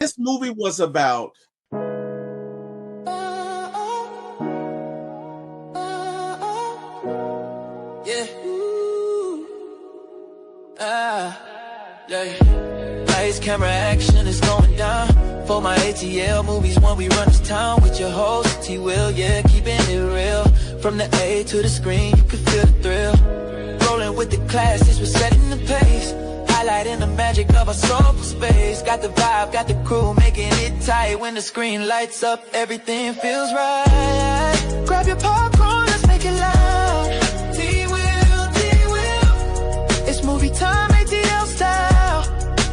This movie was about Yeah. Yeah. Lights, camera, action is going down. For my ATL movies, when we run this town with your host, T-Will, yeah, keeping it real. From the A to the screen, you can feel the thrill. Rolling with the classics, we're setting the pace. Highlighting the magic of our soulful space. Got the vibe, got the crew, making it tight. When the screen lights up, everything feels right. Grab your popcorn, let's make it loud. T-Will, T-Will. It's movie time, ATL style.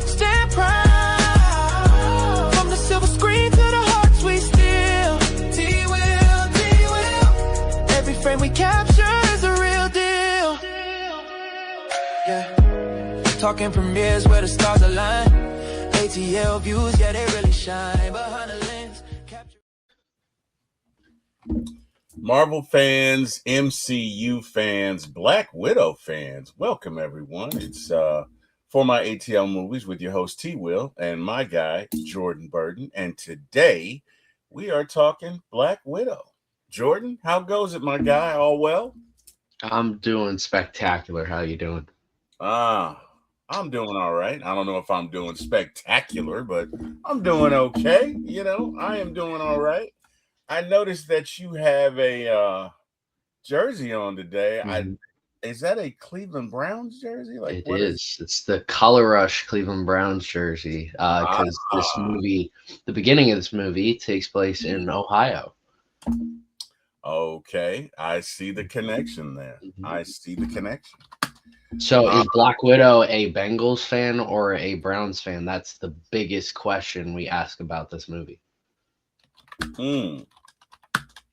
Stand proud. From the silver screen to the hearts we steal. T-Will, T-Will. Every frame we capture is a real deal. Yeah. Talking premieres where the stars align. ATL views, yeah, they really shine. Behind the lens, capture. Marvel fans, MCU fans, Black Widow fans. Welcome, everyone. It's For My ATL Movies with your host, T-Will, and my guy, Jordan Burden. And today, we are talking Black Widow. Jordan, how goes it, my guy? All well? I'm doing spectacular. How you doing? I'm doing all right. I don't know if I'm doing spectacular, but I'm doing okay. You know, I am doing all right. I noticed that you have a jersey on today. Is that a Cleveland Browns jersey? It is. It's the Color Rush Cleveland Browns jersey. Because this movie, the beginning of this movie, takes place in Ohio. Okay, I see the connection there. I see the connection. So is Black Widow a Bengals fan or a Browns fan? That's the biggest question we ask about this movie.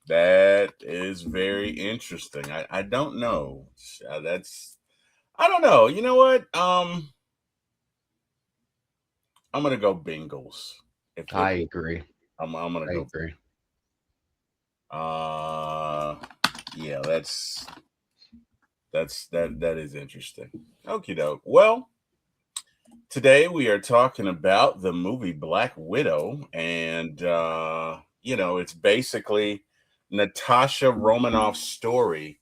That is very interesting. I don't know. I don't know. You know what? I'm gonna go Bengals. I agree. I'm gonna go. Agree. Yeah, that is interesting. Okie doke. Well, today we are talking about the movie Black Widow, and it's basically Natasha Romanoff's story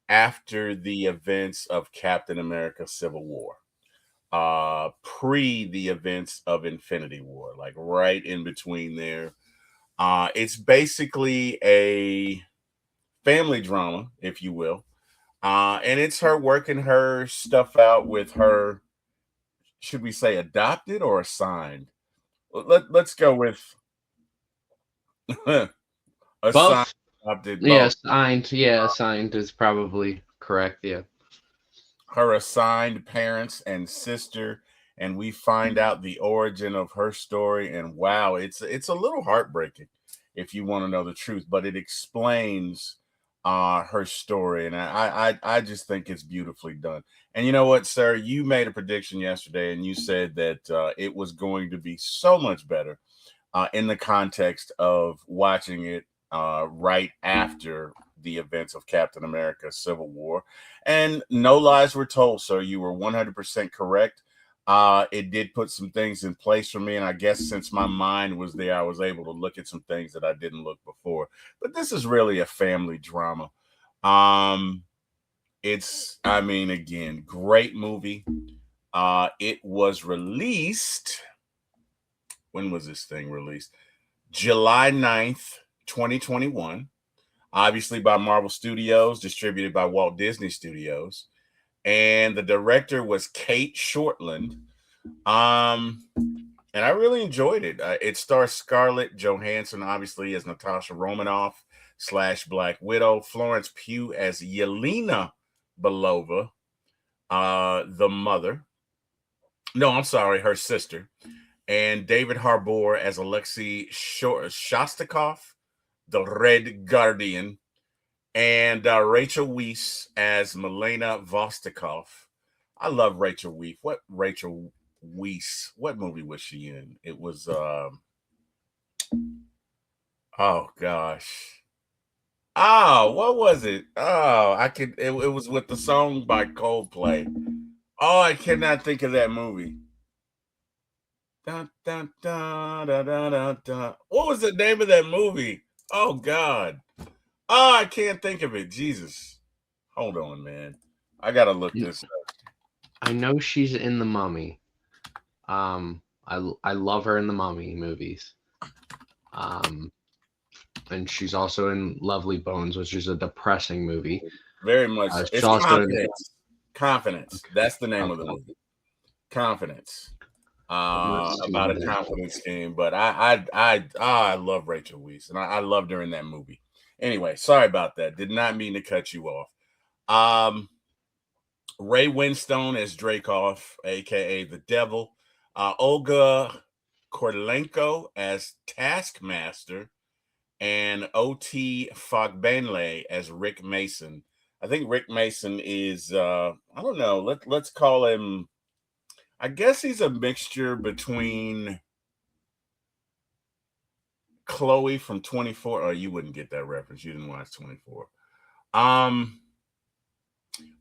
after the events of Captain America: Civil War, pre the events of Infinity War, like right in between there. It's basically a family drama, if you will. And it's her working her stuff out with her, should we say adopted or assigned? Let's go with assigned. Both. Yeah, assigned. Yeah, assigned is probably correct. Yeah. Her assigned parents and sister, and we find out the origin of her story. And wow, it's a little heartbreaking if you want to know the truth, but it explains her story, and I just think it's beautifully done. And you know what, sir, you made a prediction yesterday, and you said that it was going to be so much better in the context of watching it right after the events of Captain America: Civil War. And no lies were told, sir. You were 100% correct. It did put some things in place for me, and I guess since my mind was there, I was able to look at some things that I didn't look before. But this is really a family drama. Again, great movie. It was released. When was this thing released? July 9th, 2021. Obviously by Marvel Studios, distributed by Walt Disney Studios. And the director was Kate Shortland. And I really enjoyed it. It stars Scarlett Johansson, obviously, as Natasha Romanoff / Black Widow, Florence Pugh as Yelena Belova, the mother. No, I'm sorry, her sister. And David Harbour as Alexei Shostakov, the Red Guardian. And Rachel Weisz as Milena Vostokov. I love Rachel Weisz. What movie was she in? It was oh gosh. Oh, what was it? Oh, it was with the song by Coldplay. Oh, I cannot think of that movie. Dun, dun, dun, dun, dun, dun, dun. What was the name of that movie? Oh God. Oh, I can't think of it. Jesus. Hold on, man. I gotta look this up. I know she's in The Mummy. I love her in the Mummy movies. And she's also in Lovely Bones, which is a depressing movie. Very much. She's It's also Confidence. Confidence. That's the name of the Okay. movie. Confidence. Let's see About a here. confidence game. But I love Rachel Weisz, and I loved her in that movie. Anyway, sorry about that. Did not mean to cut you off. Ray Winstone as Dreykov, aka the Devil. Olga Korylenko as Taskmaster, and O.T. Fogbanle as Rick Mason. I think Rick Mason is I don't know. Let's call him. I guess he's a mixture between Chloe from 24. Oh, you wouldn't get that reference. You didn't watch 24.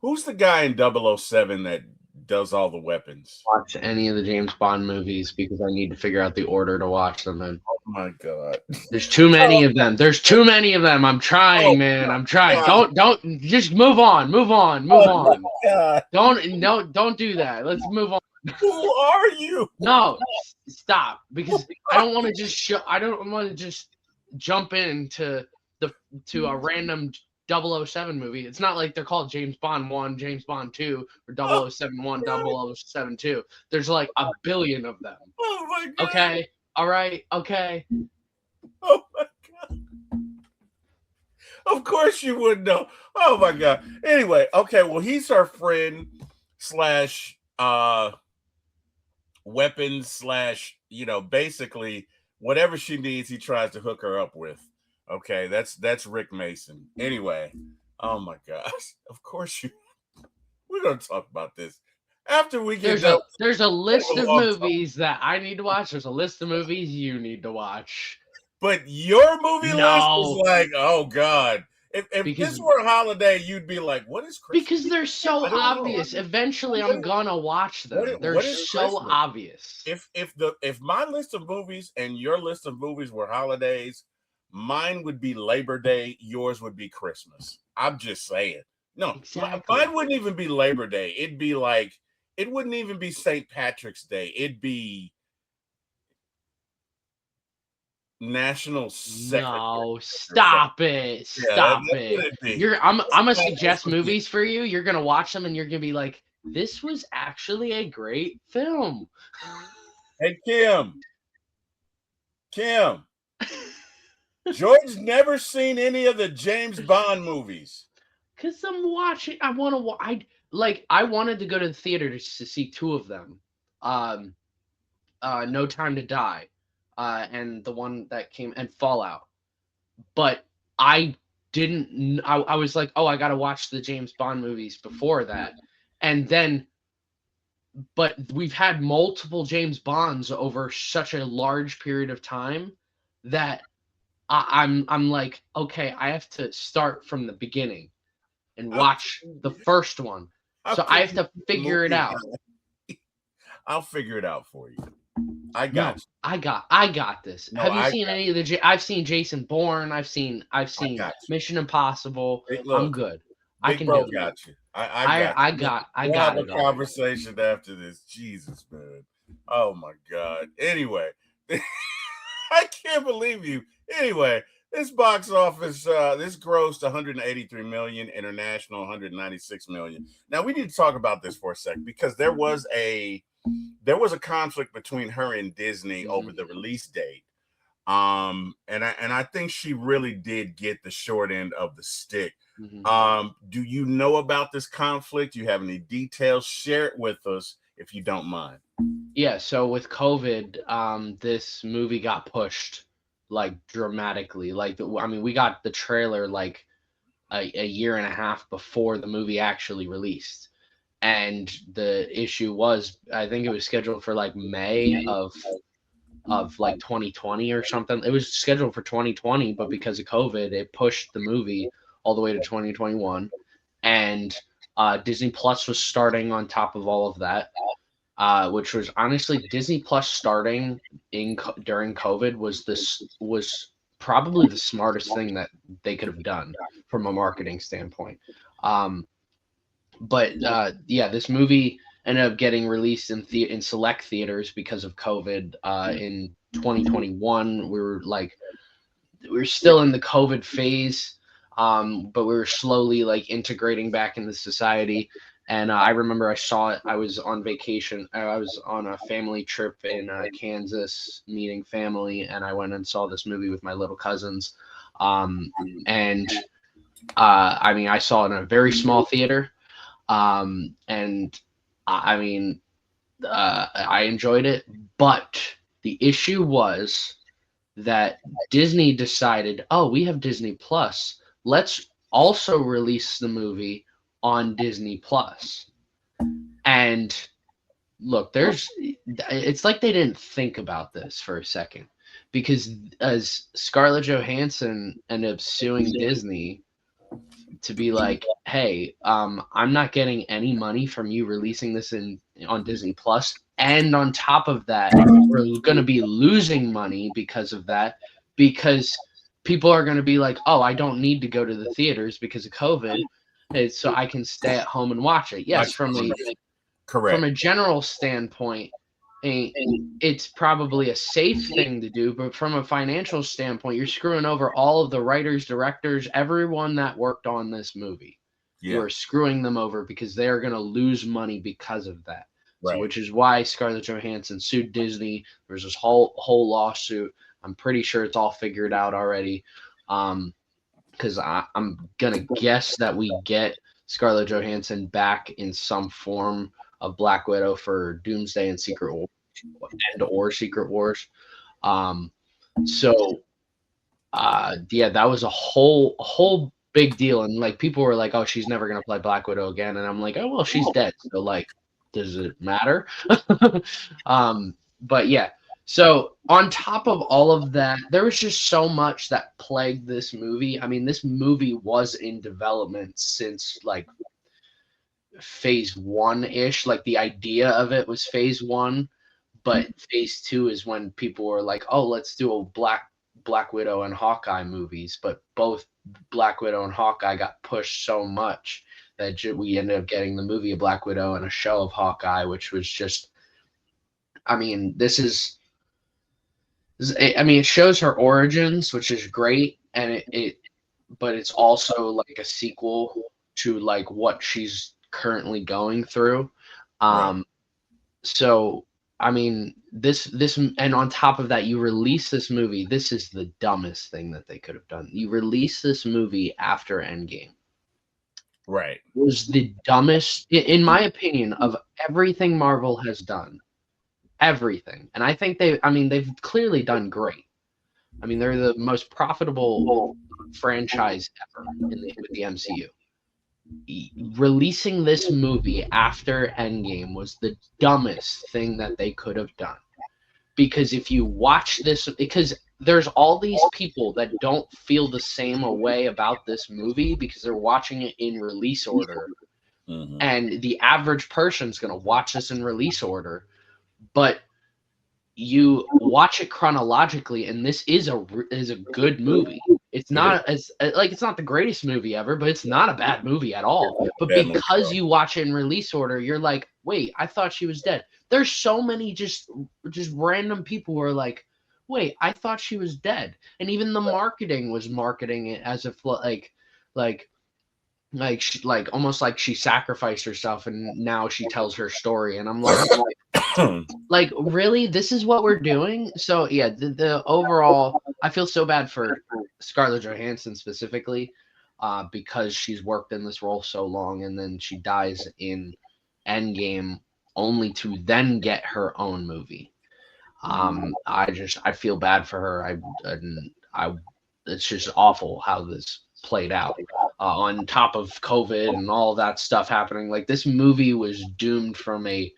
Who's the guy in 007 that does all the weapons? Watch any of the James Bond movies because I need to figure out the order to watch them in. Oh my God. There's too many of them. There's too many of them. I'm trying, man. I'm trying. Don't just move on. Move on. Move on. God. Don't do that. Let's move on. Who are you? No, stop. Because I don't want to just jump into a random 007 movie. It's not like they're called James Bond 1, James Bond 2, or 007 1, 007 2. There's like a billion of them. Oh my God. Okay. All right. Okay. Oh my God. Of course you would know. Oh my God. Anyway, okay. Well, he's her friend slash weapons slash, basically whatever she needs, he tries to hook her up with. Okay, that's Rick Mason. Anyway, oh my gosh. Of course we're gonna talk about this after we get there's a list of movies that I need to watch. There's a list of movies you need to watch. But your movie list is like, oh God. If this were a holiday, you'd be like, what is Christmas? Because they're so obvious. Eventually I'm gonna watch them. They're so obvious. If my list of movies and your list of movies were holidays, mine would be Labor Day, yours would be Christmas. I'm just saying. No, exactly. Mine wouldn't even be Labor Day. It'd be like, it wouldn't even be St. Patrick's Day. It'd be National Secretary. No, stop it. Stop it. I'm gonna suggest movies for you. You're gonna watch them and you're gonna be like, this was actually a great film. Hey, Kim. George's never seen any of the James Bond movies. Because I'm watching. I wanted to go to the theater to see two of them. No Time to Die, and the one that came, and Fallout. But I didn't. I was like, oh, I got to watch the James Bond movies before that, and then. But we've had multiple James Bonds over such a large period of time that I'm like, okay, I have to start from the beginning and watch the first one. So I have to figure it out. I'll figure it out for you. I got this. No, have you seen any of the? I've seen Jason Bourne. I've seen Mission Impossible. I'm good. I can do it. Got you. I got we'll have a conversation after this. Jesus, man. Oh my God. Anyway, I can't believe you. Anyway, this box office, this grossed 183 million, international 196 million. Now we need to talk about this for a sec because there was a conflict between her and Disney over the release date. And I think she really did get the short end of the stick. Do you know about this conflict? Do you have any details? Share it with us if you don't mind. Yeah, so with COVID, this movie got pushed like dramatically. We got the trailer like a year and a half before the movie actually released. And the issue was, I think it was scheduled for like May of like 2020 or something. It was scheduled for 2020, but because of COVID, it pushed the movie all the way to 2021. And Disney Plus was starting on top of all of that. which was honestly Disney Plus starting during COVID was probably the smartest thing that they could have done from a marketing standpoint. But yeah, this movie ended up getting released in select theaters because of COVID. In 2021, we were still in the COVID phase, but we were slowly like integrating back into society. And I remember I saw it. I was on vacation. I was on a family trip in Kansas, meeting family, and I went and saw this movie with my little cousins. And I mean, I saw it in a very small theater, and I mean, I enjoyed it. But the issue was that Disney decided, oh, we have Disney Plus. Let's also release the movie on Disney Plus. And look, it's like they didn't think about this for a second, because as Scarlett Johansson ended up suing Disney to be like, hey, I'm not getting any money from you releasing this on Disney Plus. And on top of that, we're going to be losing money because of that, because people are going to be like, oh, I don't need to go to the theaters because of COVID, so I can stay at home and watch it. Yes, from a general standpoint, it's probably a safe thing to do, but from a financial standpoint, you're screwing over all of the writers, directors, everyone that worked on this movie. Yeah. You're screwing them over because they're going to lose money because of that. Right. So, which is why Scarlett Johansson sued Disney. There's this whole lawsuit. I'm pretty sure it's all figured out already. Because I'm going to guess that we get Scarlett Johansson back in some form of Black Widow for Doomsday and Secret Wars. So yeah, that was a whole big deal. And like people were like, oh, she's never going to play Black Widow again. And I'm like, oh, well, she's dead. So like, does it matter? But yeah, so on top of all of that, there was just so much that plagued this movie. I mean, this movie was in development since like phase 1-ish. Like the idea of it was phase 1, but phase 2 is when people were like, oh, let's do a Black Widow and Hawkeye movies. But both Black Widow and Hawkeye got pushed so much that we ended up getting the movie of Black Widow and a show of Hawkeye, which was just, I mean, it shows her origins, which is great, and but it's also like a sequel to like what she's currently going through. Right. So I mean, this and on top of that, you release this movie. This is the dumbest thing that they could have done. You release this movie after Endgame. Right. It was the dumbest, in my opinion, of everything Marvel has done. Everything. And I think they've clearly done great. I mean, they're the most profitable franchise ever with the MCU. Releasing this movie after Endgame was the dumbest thing that they could have done. Because if you watch this, because there's all these people that don't feel the same way about this movie because they're watching it in release order. Mm-hmm. And the average person's going to watch this in release order. But you watch it chronologically, and this is a good movie. It's not it's not the greatest movie ever, but it's not a bad movie at all. But because you watch it in release order, you're like, wait, I thought she was dead. There's so many just random people who are like, wait, I thought she was dead. And even the marketing was marketing it as if like almost like she sacrificed herself and now she tells her story. And I'm like, like, really? This is what we're doing? So yeah, the overall, I feel so bad for Scarlett Johansson specifically, because she's worked in this role so long, and then she dies in Endgame only to then get her own movie. I feel bad for her. It's just awful how this played out. On top of COVID and all that stuff happening, like this movie was doomed from a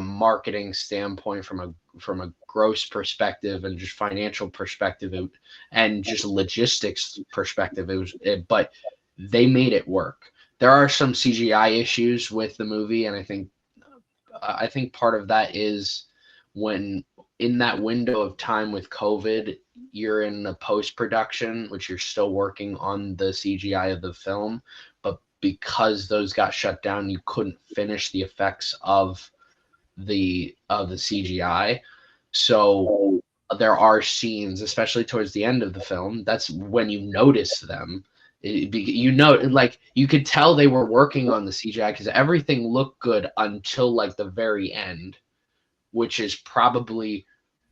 marketing standpoint, from a gross perspective and just financial perspective and just logistics perspective. But they made it work. There are some CGI issues with the movie, and I think I think part of that is when in that window of time with COVID, you're in the post production, which you're still working on the CGI of the film, but because those got shut down, you couldn't finish the effects of the CGI. So there are scenes, especially towards the end of the film, that's when you notice them. You know, like you could tell they were working on the CGI because everything looked good until like the very end, which is probably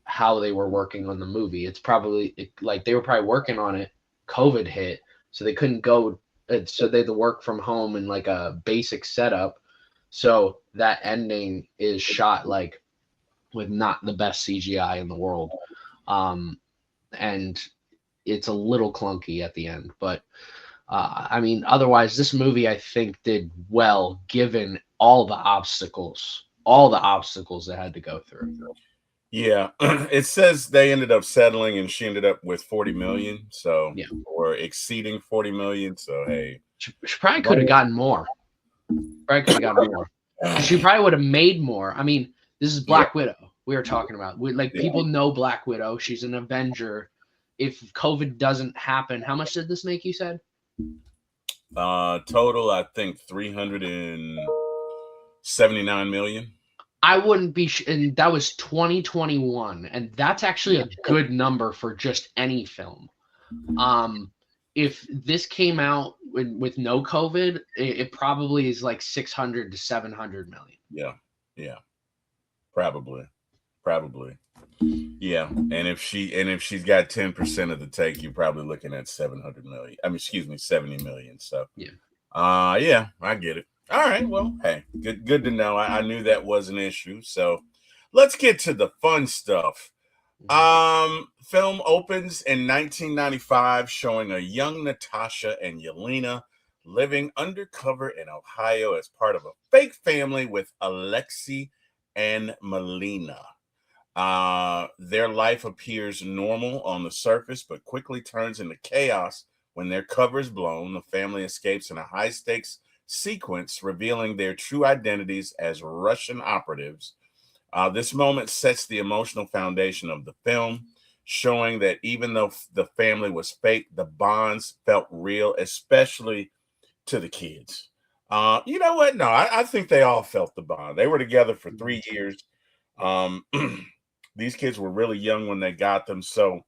how they were working on the movie. It's probably like they were probably working on it. COVID hit, so they couldn't go. So they had to work from home in like a basic setup. So that ending is shot like with not the best CGI in the world. And it's a little clunky at the end, but I mean, otherwise, this movie I think did well given all the obstacles they had to go through. Yeah, it says they ended up settling, and she ended up with 40 million, so Yeah. or exceeding 40 million. So hey, She probably could have gotten more. She probably would have made more. I mean, this is Black Widow we were talking about. People know Black Widow. She's an Avenger. If COVID doesn't happen, how much did this make, you said? Total, I think 379 million. I wouldn't be, and that was 2021, and that's actually a good number for just any film. If this came out with no COVID, it probably is like 600 to 700 million. Yeah, probably. Yeah, and if she's got 10% of the take, you're probably looking at 700 million. I mean, excuse me, 70 million. So yeah, I get it. All right, well, hey, good to know. I knew that was an issue. So let's get to the fun stuff. Film opens in 1995, showing a young Natasha and Yelena living undercover in Ohio as part of a fake family with Alexei and Melina. Their life appears normal on the surface, but quickly turns into chaos when their cover is blown. The family escapes in a high-stakes sequence, revealing their true identities as Russian operatives. This moment sets the emotional foundation of the film, showing that even though the family was fake, the bonds felt real, especially to the kids. You know what? No, I think they all felt the bond. They were together for 3 years. These kids were really young when they got them, so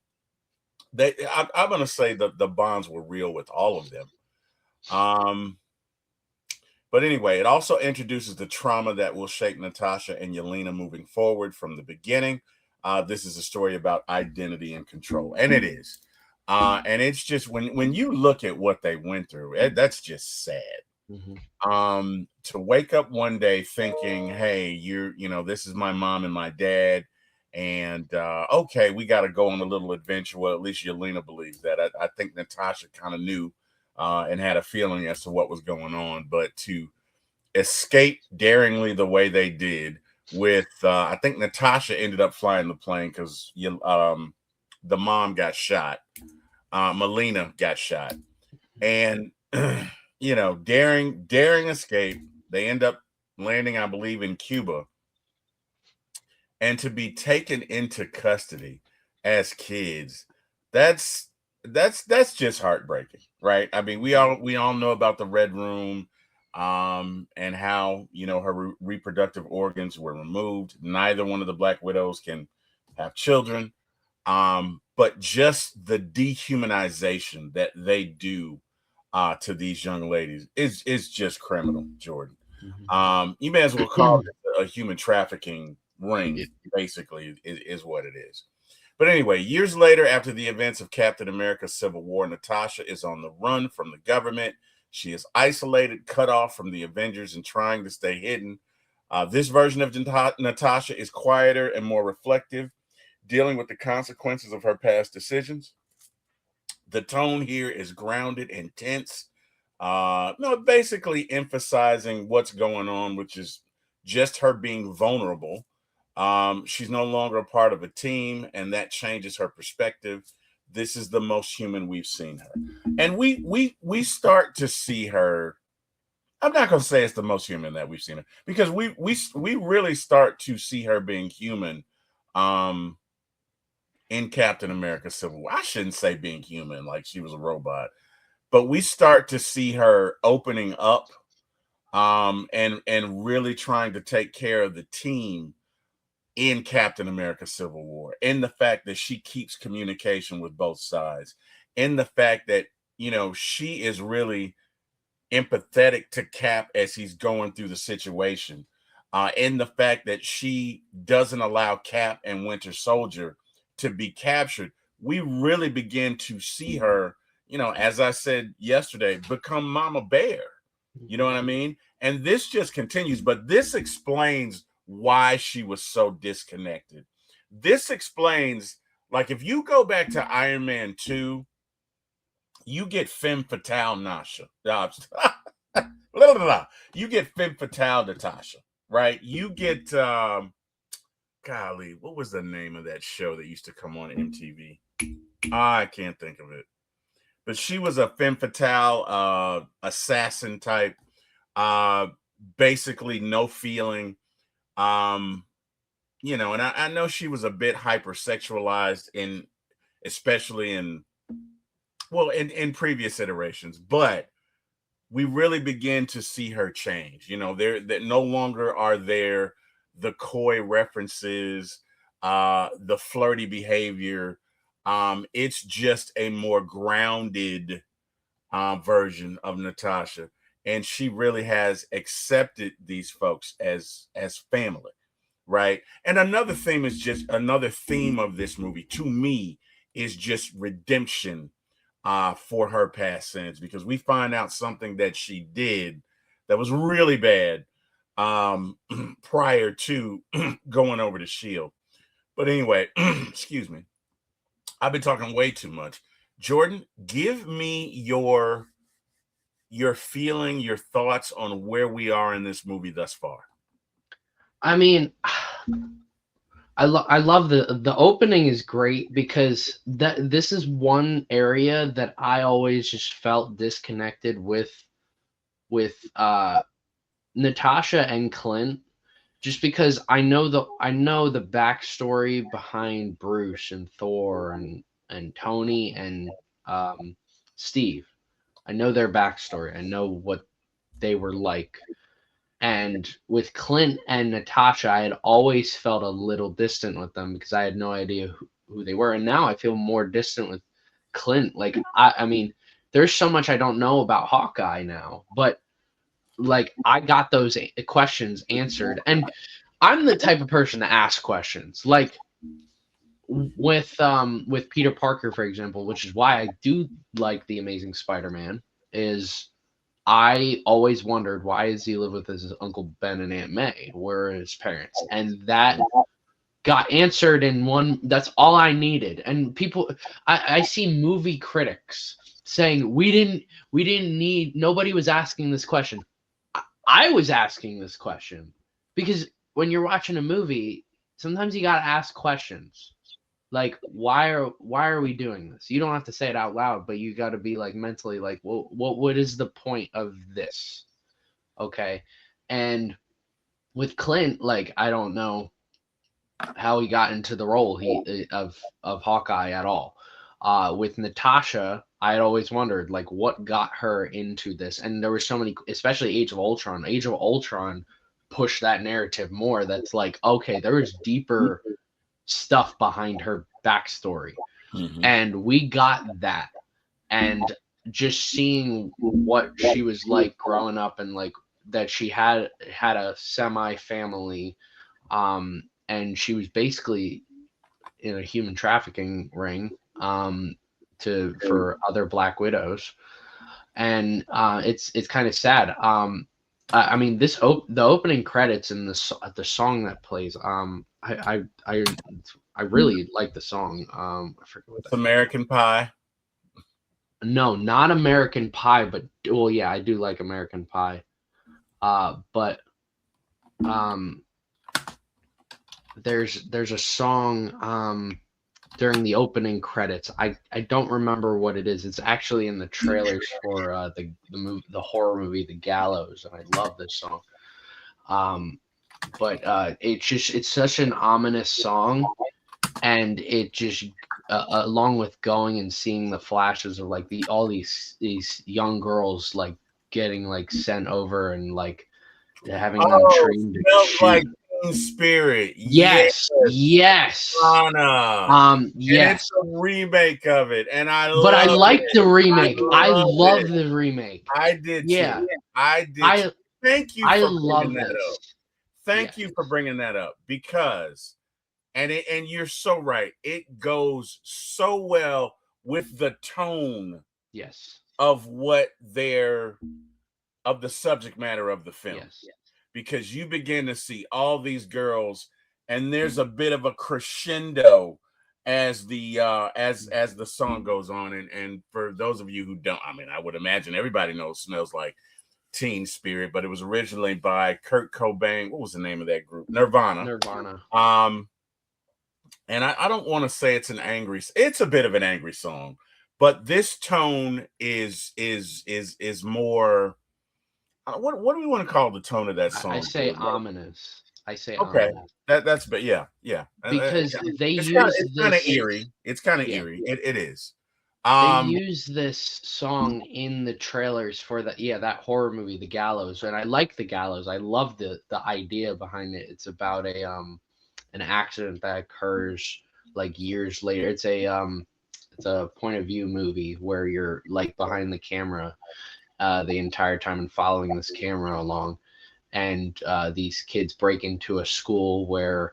I'm going to say that the bonds were real with all of them. But anyway, it also introduces the trauma that will shape Natasha and Yelena moving forward from the beginning. This is a story about identity and control, and it is. And it's just when you look at what they went through, that's just sad. Mm-hmm. To wake up one day thinking, hey, this is my mom and my dad, and okay, we got to go on a little adventure. Well, at least Yelena believes that. I think Natasha kind of knew and had a feeling as to what was going on, but to escape daringly the way they did with, I think Natasha ended up flying the plane because the mom got shot. Melina got shot, and daring escape. They end up landing, I believe, in Cuba, and to be taken into custody as kids, that's just heartbreaking, right? I mean, we all know about the Red Room, and how her reproductive organs were removed. Neither one of the Black Widows can have children, but just the dehumanization that they do to these young ladies is just criminal, Jordan. You may as well call it a human trafficking ring, basically, is what it is. But anyway, years later, after the events of Captain America: Civil War, Natasha is on the run from the government. She is isolated, cut off from the Avengers, and trying to stay hidden. This version of Natasha is quieter and more reflective, dealing with the consequences of her past decisions. The tone here is grounded and tense, basically emphasizing what's going on, which is just her being vulnerable. She's no longer a part of a team, and that changes her perspective. This is the most human we've seen her, and we start to see her I'm not gonna say it's the most human that we've seen her, because we really start to see her being human um in Captain America Civil War. I shouldn't say being human like she was a robot, but we start to see her opening up and really trying to take care of the team in Captain America Civil War, in the fact that she keeps communication with both sides, in the fact that, she is really empathetic to Cap as he's going through the situation, in the fact that she doesn't allow Cap and Winter Soldier to be captured. We really begin to see her, as I said yesterday, become Mama Bear. You know what I mean? And this just continues, but this explains why she was so disconnected. This explains, like, if you go back to Iron Man 2, you get Femme Fatale Nasha. You get Femme Fatale Natasha, right? You get golly, what was the name of that show that used to come on MTV? I can't think of it. But she was a Femme Fatale assassin type, basically no feeling. And I know she was a bit hypersexualized especially in previous iterations, but we really begin to see her change. That no longer are there the coy references, the flirty behavior. It's just a more grounded version of Natasha, and she really has accepted these folks as family, right? And another theme of this movie to me is just redemption for her past sins, because we find out something that she did that was really bad prior to going over to Shield. But anyway, excuse me, I've been talking way too much. Jordan, give me your feeling, your thoughts on where we are in this movie thus far. I mean, I love the opening is great, because this is one area that I always just felt disconnected with Natasha and Clint, just because I know the backstory behind Bruce and Thor and Tony and Steve. I know their backstory. I know what they were like. And with Clint and Natasha, I had always felt a little distant with them because I had no idea who they were. And now I feel more distant with Clint. Like, I mean, there's so much I don't know about Hawkeye now, but like, I got those questions answered. And I'm the type of person to ask questions. Like with Peter Parker, for example, which is why I do like The Amazing Spider-Man, is I always wondered, why does he live with his Uncle Ben and Aunt May? Where are his parents? And that got answered in one. That's all I needed. And people, I see movie critics saying we didn't need. Nobody was asking this question. I was asking this question, because when you're watching a movie, sometimes you gotta ask questions. Like, why are we doing this? You don't have to say it out loud, but you got to be like mentally like, well, what is the point of this? Okay. And with Clint, like, I don't know how he got into the role of Hawkeye at all. With Natasha, I had always wondered, like, what got her into this. And there were so many, especially Age of Ultron. Age of Ultron pushed that narrative more. That's like, okay, there is deeper stuff behind her backstory. And we got that. And just seeing what she was like growing up, and like that she had a semi family, and she was basically in a human trafficking ring for other Black Widows. And it's kind of sad. I mean, the opening credits and the song that plays, I really like the song. I forget what it's American Pie. No, not American Pie, but well, yeah, I do like American Pie. But there's a song. during the opening credits. I don't remember what it is. It's actually in the trailers for the horror movie The Gallows, and I love this song. But it's such an ominous song, and it just along with going and seeing the flashes of like all these young girls like getting like sent over and like having them trained to Smells shoot. Like Teen Spirit. Yes. Anna. And Yes. it's a remake of it, and I like the remake. I love it. the remake. I did Yeah. too. I did. Thank you. I for love bringing that this. up. Thank you for bringing that up, because, and you're so right. It goes so well with the tone. Yes. Of the subject matter of the film. Yes. Because you begin to see all these girls, and there's a bit of a crescendo as the as the song goes on. And for those of you who don't, I mean, I would imagine everybody knows Smells Like Teen Spirit, but it was originally by Kurt Cobain. What was the name of that group? Nirvana. And I don't want to say it's a bit of an angry song, but this tone is more. What do we want to call the tone of that song? I say ominous. Okay. Ominous. That's but yeah. Because they use it's kind of eerie. It's kind of eerie. It is. They use this song in the trailers for that horror movie, The Gallows, and I like The Gallows. I love the idea behind it. It's about an accident that occurs like years later. It's a point of view movie where you're like behind the camera the entire time and following this camera along, and these kids break into their school where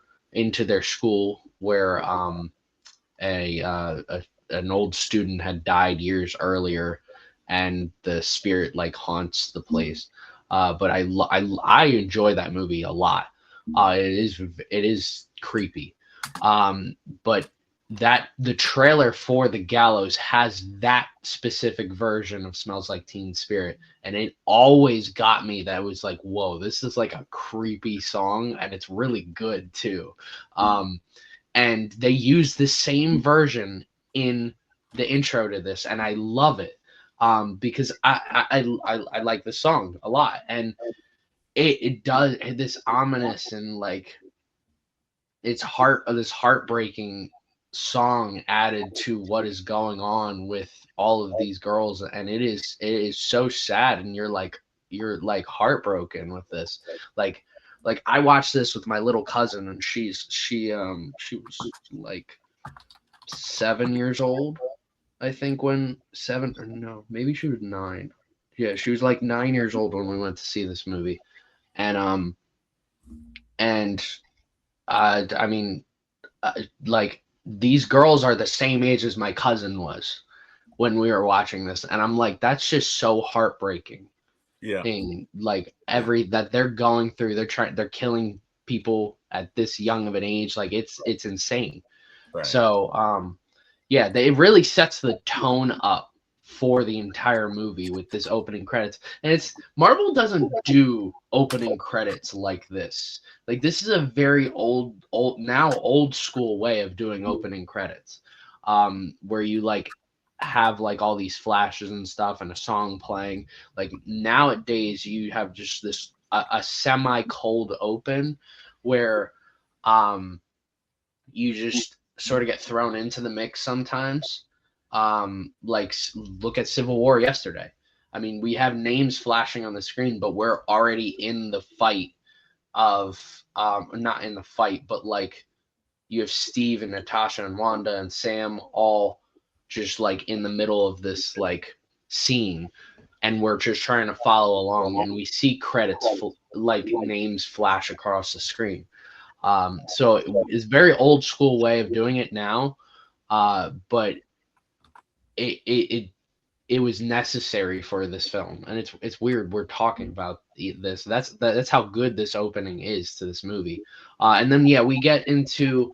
an old student had died years earlier, and the spirit like haunts the place. But I enjoy that movie a lot. It is creepy, but the trailer for The Gallows has that specific version of Smells Like Teen Spirit, and it always got me. That was like, whoa, this is like a creepy song, and it's really good too. And they use the same version in the intro to this, and I love it because I like the song a lot, and it does this ominous and like this heartbreaking song added to what is going on with all of these girls, and it is so sad, and you're like heartbroken with this. Like I watched this with my little cousin, and she was like 7 years old, I think, maybe she was 9. Yeah, she was like 9 years old when we went to see this movie, and I mean, like, these girls are the same age as my cousin was when we were watching this, and I'm like, that's just so heartbreaking. Yeah. Like that they're going through, they're killing people at this young of an age. Like it's insane. Right. So it really sets the tone up for the entire movie with this opening credits. And Marvel doesn't do opening credits like this. Like, this is a very old school way of doing opening credits, where you like have like all these flashes and stuff and a song playing. Like, nowadays you have just this a semi cold open where you just sort of get thrown into the mix sometimes. Like, look at Civil War yesterday. I mean, we have names flashing on the screen, but we're already in the fight of not in the fight, but like you have Steve and Natasha and Wanda and Sam all just like in the middle of this like scene, and we're just trying to follow along, and we see credits like names flash across the screen. So it's a very old school way of doing it now, but it was necessary for this film, and it's weird we're talking about this. That's how good this opening is to this movie. And then we get into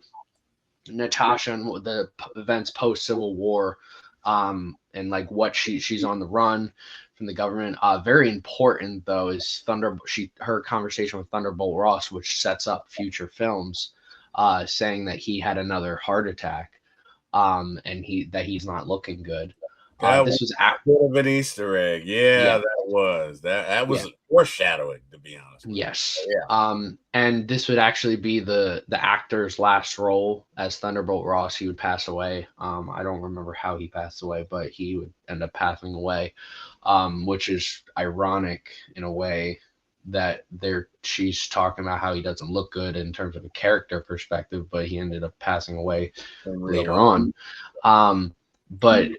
Natasha and the events post Civil War, and like what she's on the run from the government. Very important though is her conversation with Thunderbolt Ross, which sets up future films, saying that he had another heart attack. and he's not looking good. That This was was a bit of an Easter egg. Yeah, Yeah. that was. That was Yeah. foreshadowing, to be honest with you. Yes. Yeah. And this would actually be the actor's last role as Thunderbolt Ross. He would pass away. I don't remember how he passed away, but he would end up passing away, which is ironic in a way that she's talking about how he doesn't look good in terms of a character perspective, but he ended up passing away In real later life. on. But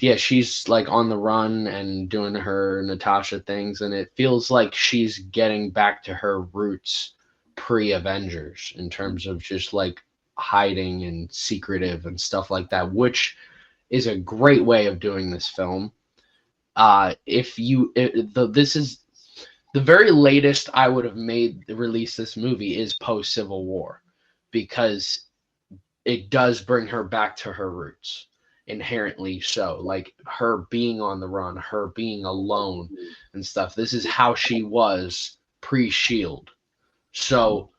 yeah, she's like on the run and doing her Natasha things, and it feels like she's getting back to her roots pre-Avengers in terms of just like hiding and secretive and stuff like that, which is a great way of doing this film. This is the very latest I would have released this movie is post Civil War, because it does bring her back to her roots inherently, so like her being on the run, her being alone and stuff. This is how she was pre-Shield. So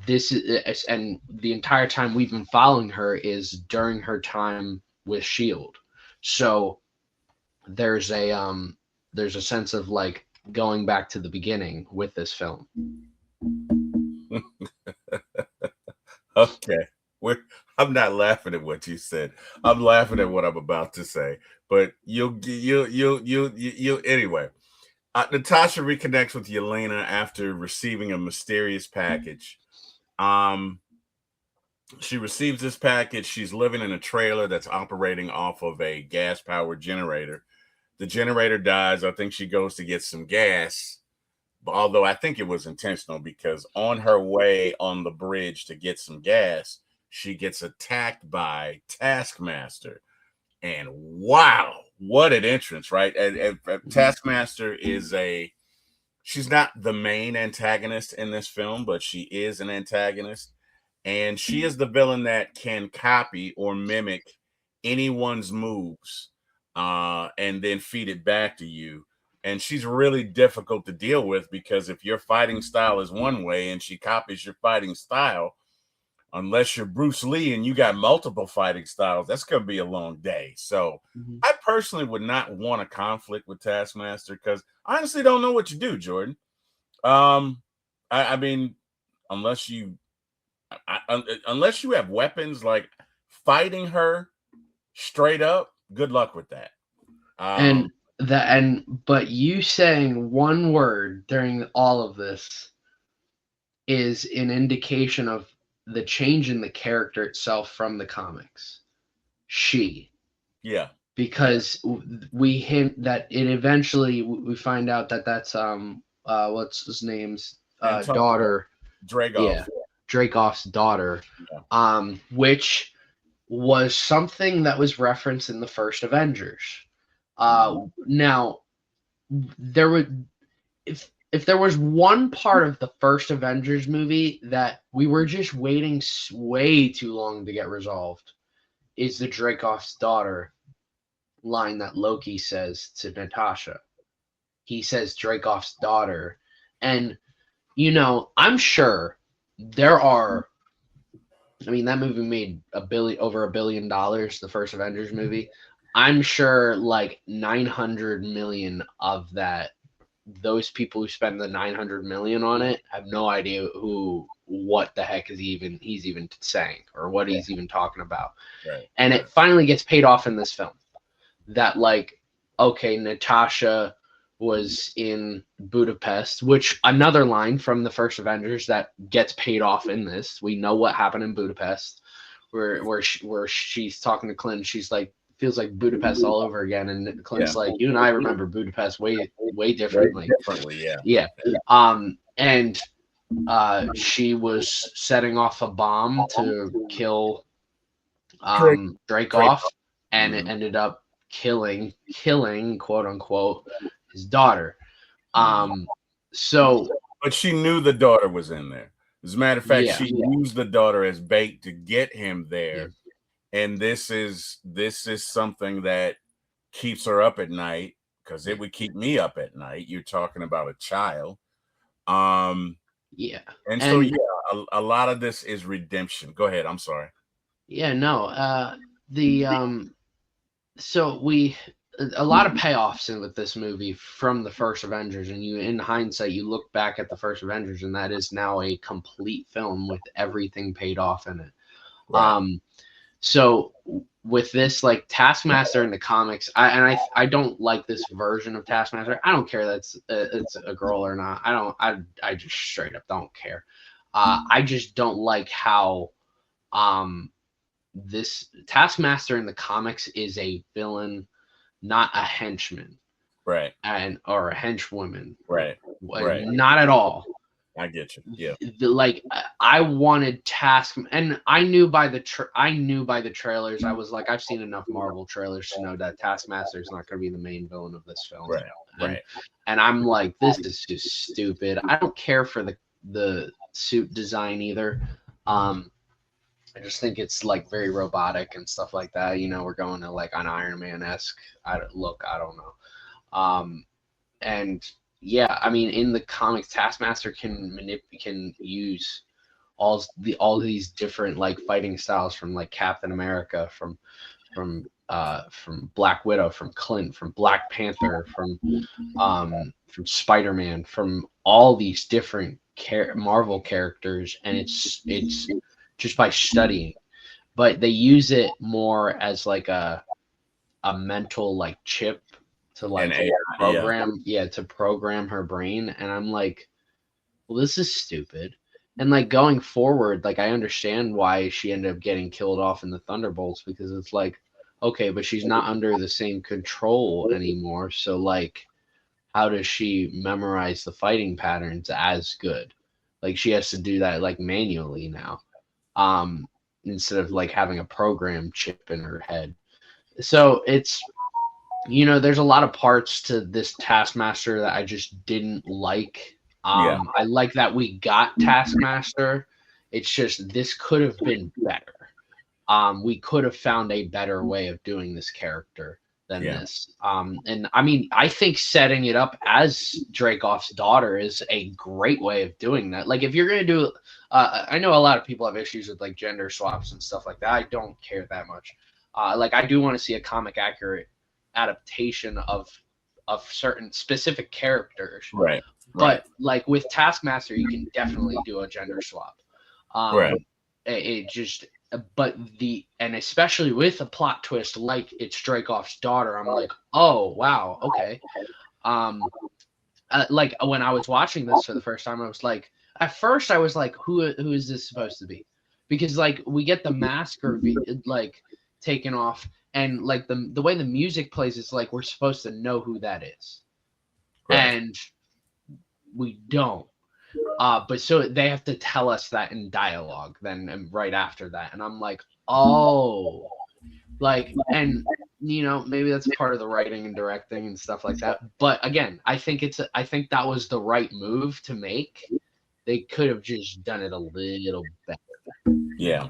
this is, and the entire time we've been following her is during her time with Shield. So there's a sense of like going back to the beginning with this film. Okay. I'm not laughing at what you said. I'm laughing at what I'm about to say. But you anyway. Natasha reconnects with Yelena after receiving a mysterious package. She receives this package. She's living in a trailer that's operating off of a gas-powered generator. The generator dies. I think she goes to get some gas, although I think it was intentional, because on her way on the bridge to get some gas, she gets attacked by Taskmaster. And wow, what an entrance, right? And Taskmaster she's not the main antagonist in this film, but she is an antagonist. And she is the villain that can copy or mimic anyone's moves and then feed it back to you. And she's really difficult to deal with, because if your fighting style is one way and she copies your fighting style, unless you're Bruce Lee and you got multiple fighting styles, that's going to be a long day. So I personally would not want a conflict with Taskmaster, because I honestly don't know what you do, Jordan. I mean, unless you have weapons, like fighting her straight up, good luck with that. But you saying one word during all of this is an indication of the change in the character itself from the comics. She. Yeah. Because we hint that it eventually, we find out that that's what's his name's daughter. Dreykov. Yeah. Dreykov's daughter. Yeah. Which was something that was referenced in the first Avengers. Now, there would, if there was one part of the first Avengers movie that we were just waiting way too long to get resolved, is the Dreykov's daughter line that Loki says to Natasha. He says Dreykov's daughter, and I'm sure there are. I mean, that movie made over $1 billion. The first Avengers movie. I'm sure like 900 million of that, those people who spend the 900 million on it have no idea what the heck he's even saying, or what he's even talking about. Right. And it finally gets paid off in this film. That like, okay, Natasha was in Budapest, which another line from the first Avengers that gets paid off in this. We know what happened in Budapest, where she's talking to Clint. She's like, feels like Budapest all over again, and Clint's like, you and I remember Budapest way differently. Yeah. And she was setting off a bomb to kill Dreykov, and it ended up killing quote unquote his daughter. So, but she knew the daughter was in there. As a matter of fact, she used the daughter as bait to get him there. Yeah. And this is something that keeps her up at night, because it would keep me up at night. You're talking about a child. Yeah. And so, a lot of this is redemption. Go ahead. I'm sorry. Yeah, no. So a lot of payoffs with this movie from the first Avengers, and you, in hindsight, you look back at the first Avengers, and that is now a complete film with everything paid off in it. Right. So with this, like Taskmaster in the comics, I don't like this version of Taskmaster. I don't care that's it's a girl or not. I just straight up don't care. I just don't like how this Taskmaster in the comics is a villain, not a henchman, Right. or a henchwoman. Right. Right. Not at all. I get you. Yeah. Like I wanted Task, and I knew by the trailers. I was like, I've seen enough Marvel trailers to know that Taskmaster is not going to be the main villain of this film. Right. Right. And I'm like, this is just stupid. I don't care for the suit design either. I just think it's like very robotic and stuff like that. We're going to like an Iron Man-esque look. I don't know. And yeah, I mean, in the comics, Taskmaster can use all these different like fighting styles from like Captain America, from Black Widow, from Clint, from Black Panther, from Spider-Man, from all these different Marvel characters, and it's just by studying. But they use it more as like a mental like chip to like program to program her brain, and I'm like, well, this is stupid. And like going forward, like I understand why she ended up getting killed off in the Thunderbolts, because it's like, okay, but she's not under the same control anymore, so like how does she memorize the fighting patterns as good? Like she has to do that like manually now, instead of like having a program chip in her head. So it's, there's a lot of parts to this Taskmaster that I just didn't like. I like that we got Taskmaster. It's just this could have been better. We could have found a better way of doing this character than this. And I mean, I think setting it up as Dreykov's daughter is a great way of doing that. Like if you're going to do, I know a lot of people have issues with like gender swaps and stuff like that. I don't care that much. Like I do want to see a comic accurate adaptation of certain specific characters. Right. But like with Taskmaster, you can definitely do a gender swap. Right. It just, but and especially with a plot twist like it's Dreykov's daughter, I'm like, oh wow, okay. Like when I was watching this for the first time, I was like, at first I was like, who is this supposed to be? Because like we get the mask like taken off, and like the way the music plays, it's like we're supposed to know who that is, right. And we don't. But so they have to tell us that in dialogue then, and right after that, and I'm like, oh, like, and maybe that's part of the writing and directing and stuff like that. But again, I think that was the right move to make. They could have just done it a little better. Yeah.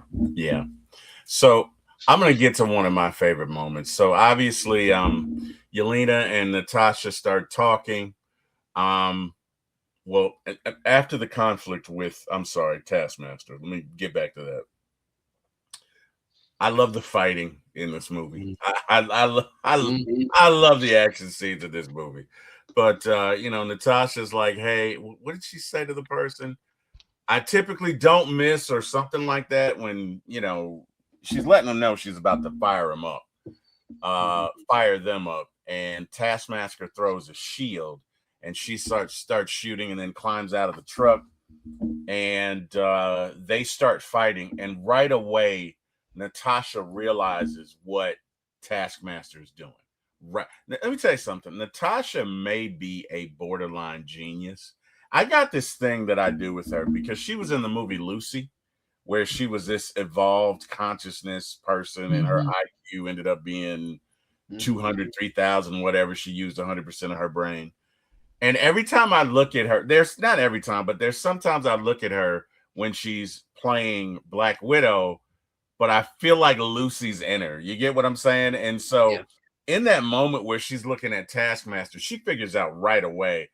So I'm gonna get to one of my favorite moments. So obviously, Yelena and Natasha start talking. Well, after the conflict with, Taskmaster, let me get back to that. I love the fighting in this movie. I love the action scenes of this movie. But, Natasha's like, hey, what did she say to the person? I typically don't miss, or something like that, when, she's letting them know she's about to fire them up. And Taskmaster throws a shield, and she starts shooting, and then climbs out of the truck, and they start fighting. And right away, Natasha realizes what Taskmaster is doing. Right. Now, let me tell you something. Natasha may be a borderline genius. I got this thing that I do with her because she was in the movie Lucy, where she was this evolved consciousness person, and her IQ ended up being 200, 3,000, whatever. She used 100% of her brain. And every time I look at her, there's sometimes I look at her when she's playing Black Widow, but I feel like Lucy's in her. You get what I'm saying? And so in that moment where she's looking at Taskmaster, she figures out right away,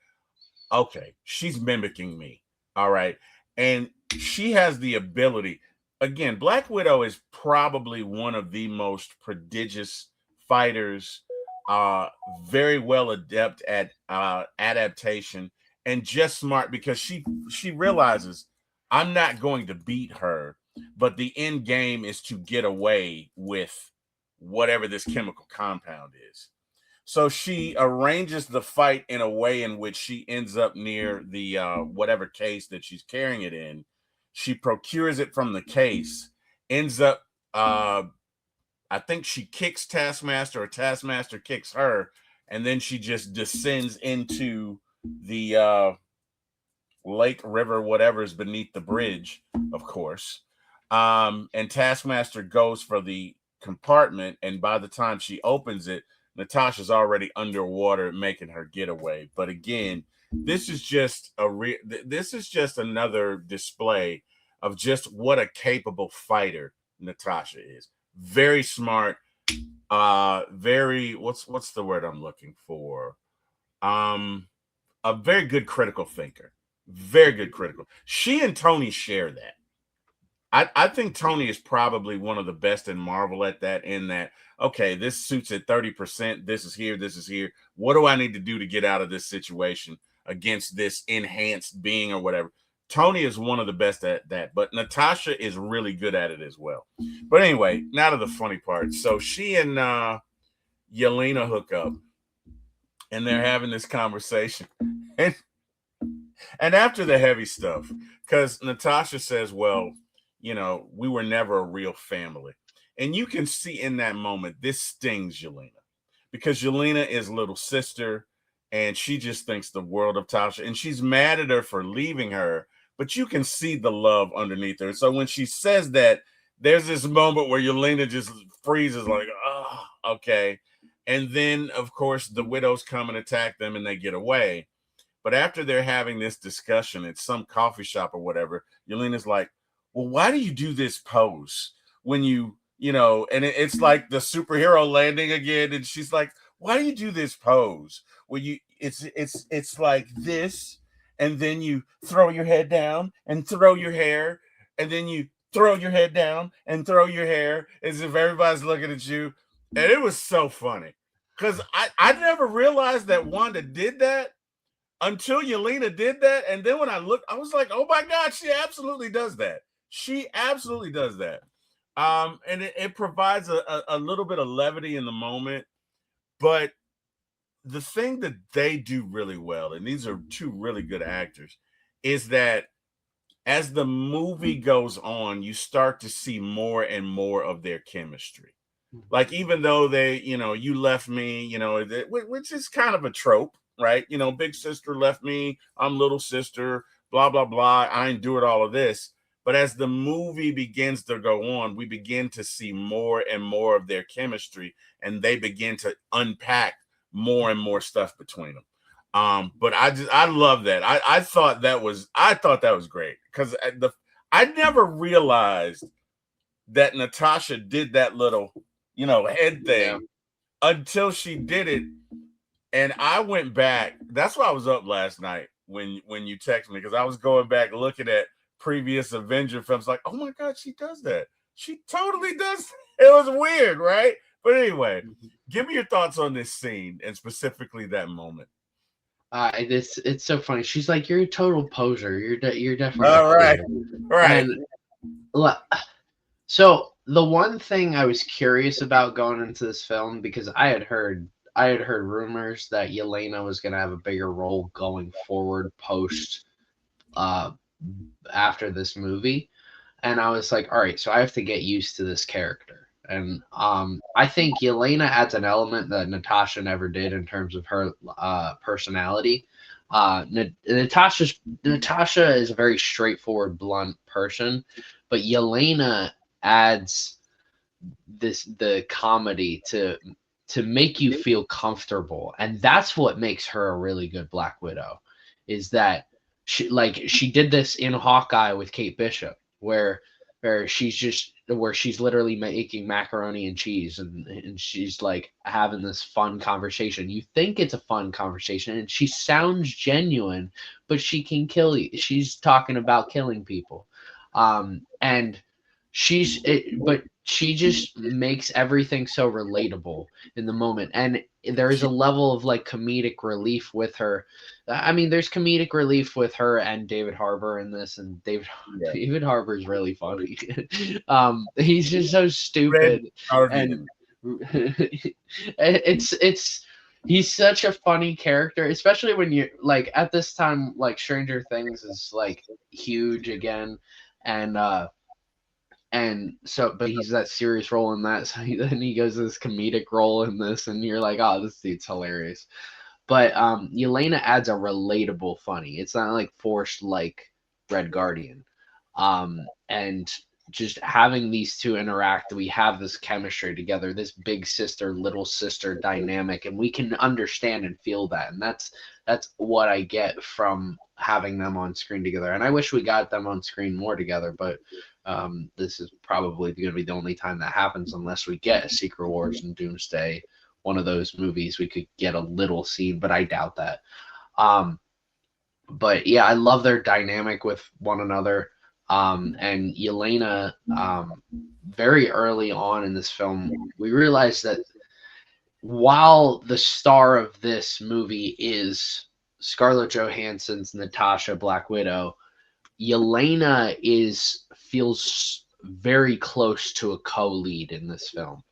okay, she's mimicking me. All right. And she has the ability. again, Black Widow is probably one of the most prodigious fighters, uh, very well adept at adaptation and just smart because she realizes I'm not going to beat her, but the end game is to get away with whatever this chemical compound is. So she arranges the fight in a way in which she ends up near the whatever case that she's carrying it in. She procures it from the case, ends up, I think she kicks Taskmaster or Taskmaster kicks her, and then she just descends into the lake, river, whatever is beneath the bridge, of course. And Taskmaster goes for the compartment, and by the time she opens it, Natasha's already underwater, making her getaway. But again, this is just this is just another display of just what a capable fighter Natasha is. Very smart, very what's the word I'm looking for? A very good critical thinker. Very good critical. She and Tony share that. I think Tony is probably one of the best in Marvel at that, in that, okay, this suits at 30%. This is here. This is here. What do I need to do to get out of this situation against this enhanced being or whatever? Tony is one of the best at that, but Natasha is really good at it as well. But anyway, now to the funny part. So she and Yelena hook up, and they're having this conversation. And after the heavy stuff, because Natasha says, well, you know, we were never a real family. And you can see in that moment, this stings Yelena, because Yelena is little sister and she just thinks the world of Tasha, and she's mad at her for leaving her, but you can see the love underneath her. So when she says that, there's this moment where Yelena just freezes like, oh, okay. And then, of course, the widows come and attack them and they get away. But after they're having this discussion at some coffee shop or whatever, Yelena's like, well, why do you do this pose when you know, and it's like the superhero landing again. And she's like, why do you do this pose where it's like this, and then you throw your head down and throw your hair, and then you throw your head down and throw your hair as if everybody's looking at you. And it was so funny because I never realized that Wanda did that until Yelena did that. And then when I looked, I was like, oh my God, she absolutely does that. She absolutely does that. And it provides a little bit of levity in the moment. But the thing that they do really well, and these are two really good actors, is that as the movie goes on, you start to see more and more of their chemistry. Like, even though they, you know, you left me, you know, which is kind of a trope, right? You know, big sister left me, I'm little sister, blah, blah, blah. I endured all of this. But as the movie begins to go on, we begin to see more and more of their chemistry, and they begin to unpack more and more stuff between them. But I love that. I thought that was great, because I never realized that Natasha did that little, you know, head thing until she did it. And I went back. That's why I was up last night when you texted me, because I was going back looking at previous Avenger films, like, oh my God, she does that. She totally does. It was weird, right? But anyway, give me your thoughts on this scene and specifically that moment. It's so funny. She's like, you're a total poser. You're definitely all right. Right. And, so the one thing I was curious about going into this film, because I had heard rumors that Yelena was going to have a bigger role going forward post after this movie, and I was like, all right, so I have to get used to this character. And I think Yelena adds an element that Natasha never did in terms of her personality. Natasha is a very straightforward, blunt person, but Yelena adds the comedy to make you feel comfortable, and that's what makes her a really good Black Widow. Is that she did this in Hawkeye with Kate Bishop, where she's literally making macaroni and cheese, and she's like having this fun conversation. You think it's a fun conversation, and she sounds genuine, but she can kill you. She's talking about killing people, and but she just makes everything so relatable in the moment, and there is a level of like comedic relief with her. I mean, there's comedic relief with her and David Harbour in this, and Yeah. David Harbour is really funny. He's just so Red stupid, and Guardian. it's he's such a funny character, especially when you like at this time, like Stranger Things is like huge again, and so but he's that serious role in that, so then he goes this comedic role in this, and you're like, oh, this dude's hilarious. But Yelena adds a relatable funny. It's not like forced like Red Guardian. And just having these two interact, we have this chemistry together, this big sister, little sister dynamic, and we can understand and feel that. And that's what I get from having them on screen together. And I wish we got them on screen more together, but this is probably going to be the only time that happens unless we get Secret Wars and Doomsday, one of those movies. We could get a little scene, but I doubt that. But yeah, I love their dynamic with one another. And Yelena, very early on in this film, we realized that while the star of this movie is Scarlett Johansson's Natasha Black Widow, Yelena feels very close to a co-lead in this film,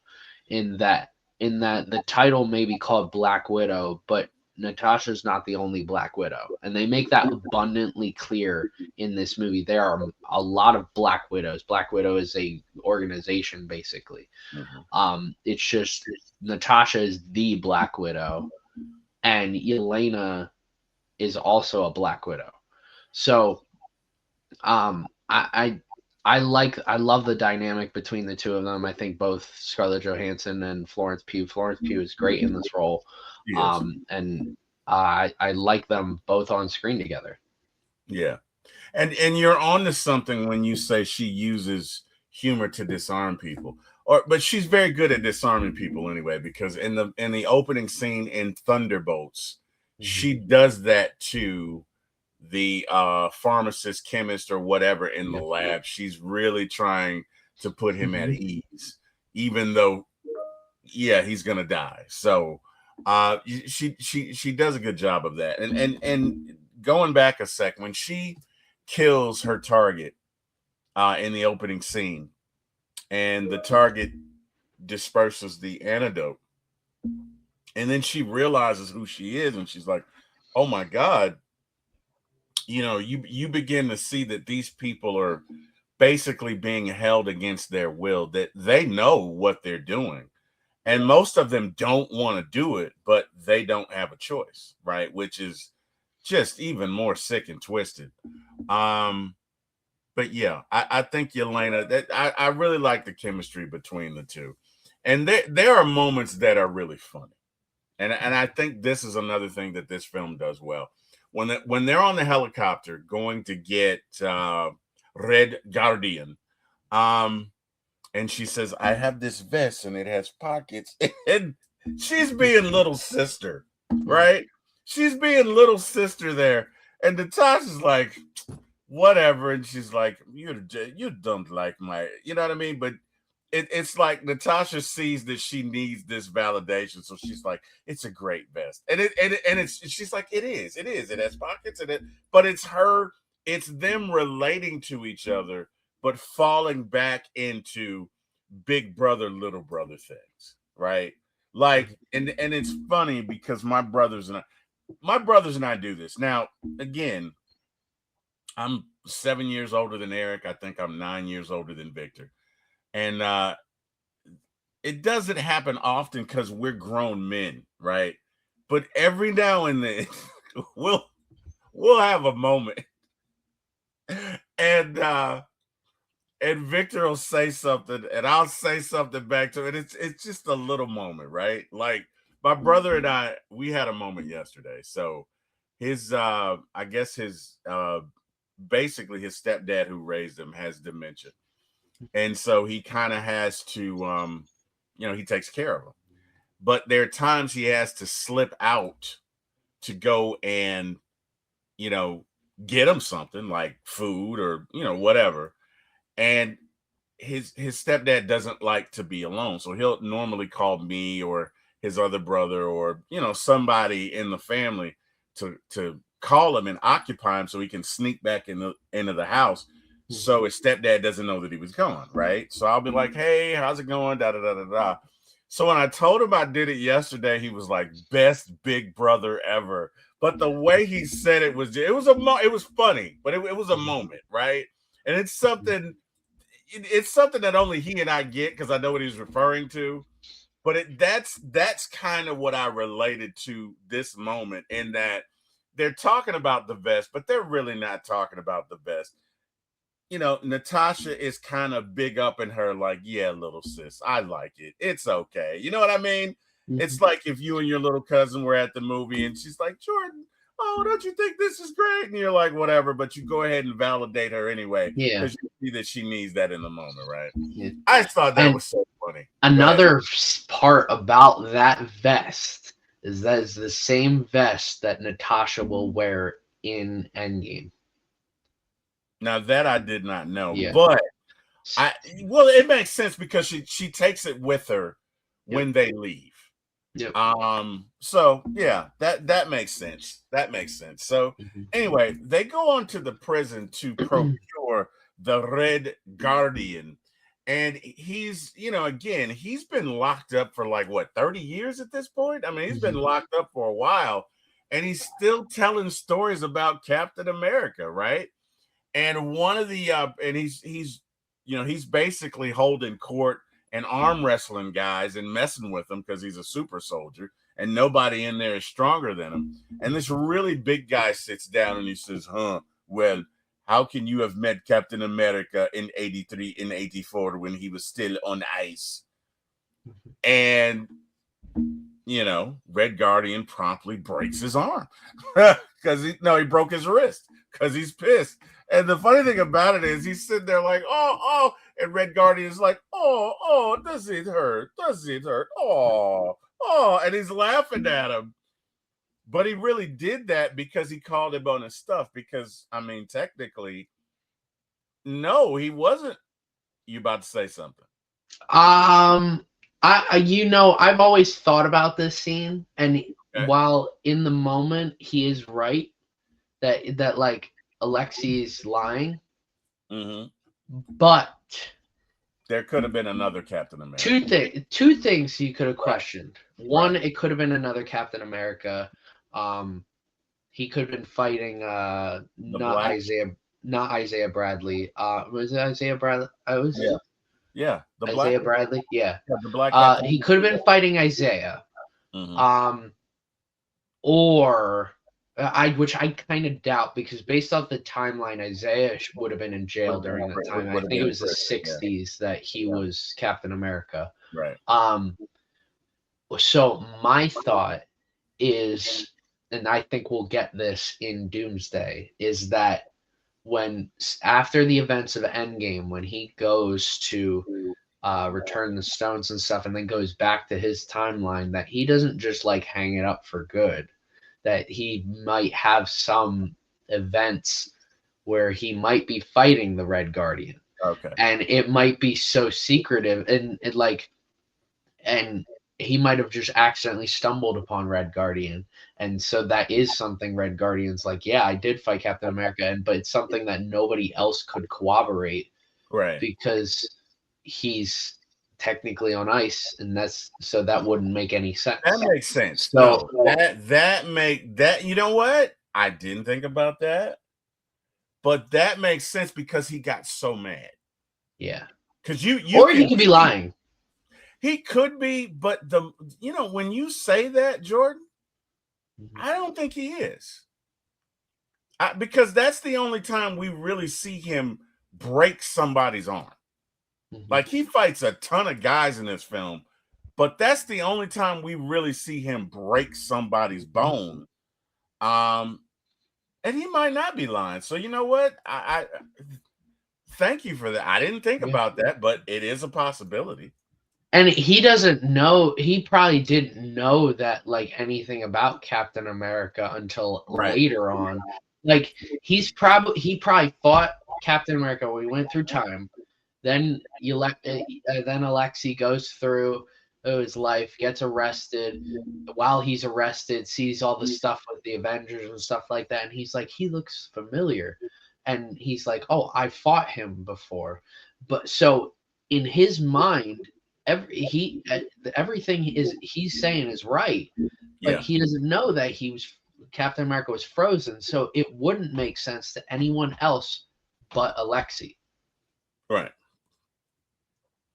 in that the title may be called Black Widow, but Natasha's not the only Black Widow, and they make that abundantly clear in this movie. There are a lot of Black Widows. Black Widow is a organization, basically. It's just Natasha is the Black Widow, and Yelena is also a Black Widow. So, I love the dynamic between the two of them. I think both Scarlett Johansson and Florence Pugh. Florence Pugh is great in this role. Yes. And I like them both on screen together. Yeah. And you're on to something when you say she uses humor to disarm people. But she's very good at disarming people anyway, because in the opening scene in Thunderbolts, she does that to the pharmacist, chemist, or whatever in the lab. She's really trying to put him at ease, even though, yeah, he's gonna die. So she does a good job of that. And going back a sec, when she kills her target in the opening scene, and the target disperses the antidote, and then she realizes who she is, and she's like, oh my God, you begin to see that these people are basically being held against their will, that they know what they're doing. And most of them don't want to do it, but they don't have a choice, right? Which is just even more sick and twisted. But yeah, I think Yelena, that I really like the chemistry between the two. And there are moments that are really funny. And I think this is another thing that this film does well. When they're on the helicopter going to get Red Guardian, and she says, I have this vest and it has pockets. And she's being little sister, right? She's being little sister there. And Natasha's like, whatever. And she's like, you don't like my, you know what I mean? But it's like Natasha sees that she needs this validation. So she's like, it's a great vest. And she's like, it is. It has pockets in it. But it's them relating to each other, but falling back into big brother, little brother things, right? Like, and it's funny because my brothers and I do this. Now, again, I'm 7 years older than Eric. I think I'm 9 years older than Victor. And it doesn't happen often because we're grown men, right? But every now and then we'll have a moment. And Victor will say something, and I'll say something back to it. It's just a little moment, right? Like my brother and I, we had a moment yesterday. So his, I guess his, basically his stepdad who raised him has dementia, and so he kind of has to, he takes care of him. But there are times he has to slip out to go and, get him something like food or, whatever. And his stepdad doesn't like to be alone, so he'll normally call me or his other brother or somebody in the family to call him and occupy him so he can sneak back into the house. So his stepdad doesn't know that he was gone, right? So I'll be like, "Hey, how's it going?" Da da da da da. So when I told him I did it yesterday, he was like, "Best big brother ever." But the way he said it was funny, but it was a moment, right? And it's something that only he and I get because I know what he's referring to. But that's kind of what I related to this moment, in that they're talking about the vest, but they're really not talking about the vest. Natasha is kind of big up in her, like, "Yeah, little sis, I like it. It's okay." You know what I mean? It's like if you and your little cousin were at the movie and she's like, "Jordan, oh, don't you think this is great?" And you're like, "Whatever," but you go ahead and validate her anyway. Yeah. Because you see that she needs that in the moment, right? Yeah. I just thought that was so funny. Another part about that vest is that it's the same vest that Natasha will wear in Endgame. Now that I did not know, Yeah. but it makes sense because she takes it with her when they leave. Yep. So yeah, that makes sense. That makes sense. So anyway, they go on to the prison to procure the Red Guardian, and he's again, he's been locked up for like 30 years at this point. I mean, he's been locked up for a while, and he's still telling stories about Captain America, right? And one of the and he's basically holding court and arm wrestling guys and messing with them because he's a super soldier and nobody in there is stronger than him. And this really big guy sits down and he says, "Well, how can you have met Captain America in 83 and 84 when he was still on ice?" And Red Guardian promptly breaks his arm because he broke his wrist because he's pissed. And the funny thing about it is he's sitting there like, oh, and Red Guardian is like, oh, does it hurt? Does it hurt? Oh, and he's laughing at him. But he really did that because he called him on his stuff. Because, I mean, technically, no, he wasn't. You about to say something? I've always thought about this scene, and while in the moment he is right that like Alexi's lying, but there could have been another Captain America. Two things you could have questioned. One, it could have been another Captain America. He could have been fighting not Isaiah Bradley. Was it Isaiah Bradley? Yeah, Isaiah Bradley. Yeah, the black. He could have been fighting Isaiah. Or which I kind of doubt, because based off the timeline, Isaiah would have been in jail during that time. I think it was the 60s that he was Captain America. Right. So my thought is, and I think we'll get this in Doomsday, is that after the events of Endgame, when he goes to return the stones and stuff and then goes back to his timeline, that he doesn't just like hang it up for good, that he might have some events where he might be fighting the Red Guardian. Okay. And it might be so secretive and he might have just accidentally stumbled upon Red Guardian. And so that is something Red Guardian's like, yeah, I did fight Captain America, but it's something that nobody else could corroborate. Right. Because he's technically on ice, and that wouldn't make any sense. That makes sense. So that you know what? I didn't think about that. But that makes sense because he got so mad. Yeah. Because he could be lying. He could be, but when you say that, Jordan, I don't think he is. Because that's the only time we really see him break somebody's arm. Like, he fights a ton of guys in this film, but that's the only time we really see him break somebody's bone. And he might not be lying. So you know what? I thank you for that. I didn't think about that, but it is a possibility. And he doesn't know. He probably didn't know that anything about Captain America until later on. Like, he probably thought Captain America, when he went through time, Then then Alexei goes through his life, gets arrested. While he's arrested, sees all the stuff with the Avengers and stuff like that, and he's like, he looks familiar, and he's like, oh, I fought him before. But so in his mind, everything he's saying is right, but Yeah. he doesn't know that Captain America was frozen, so it wouldn't make sense to anyone else but Alexei. Right.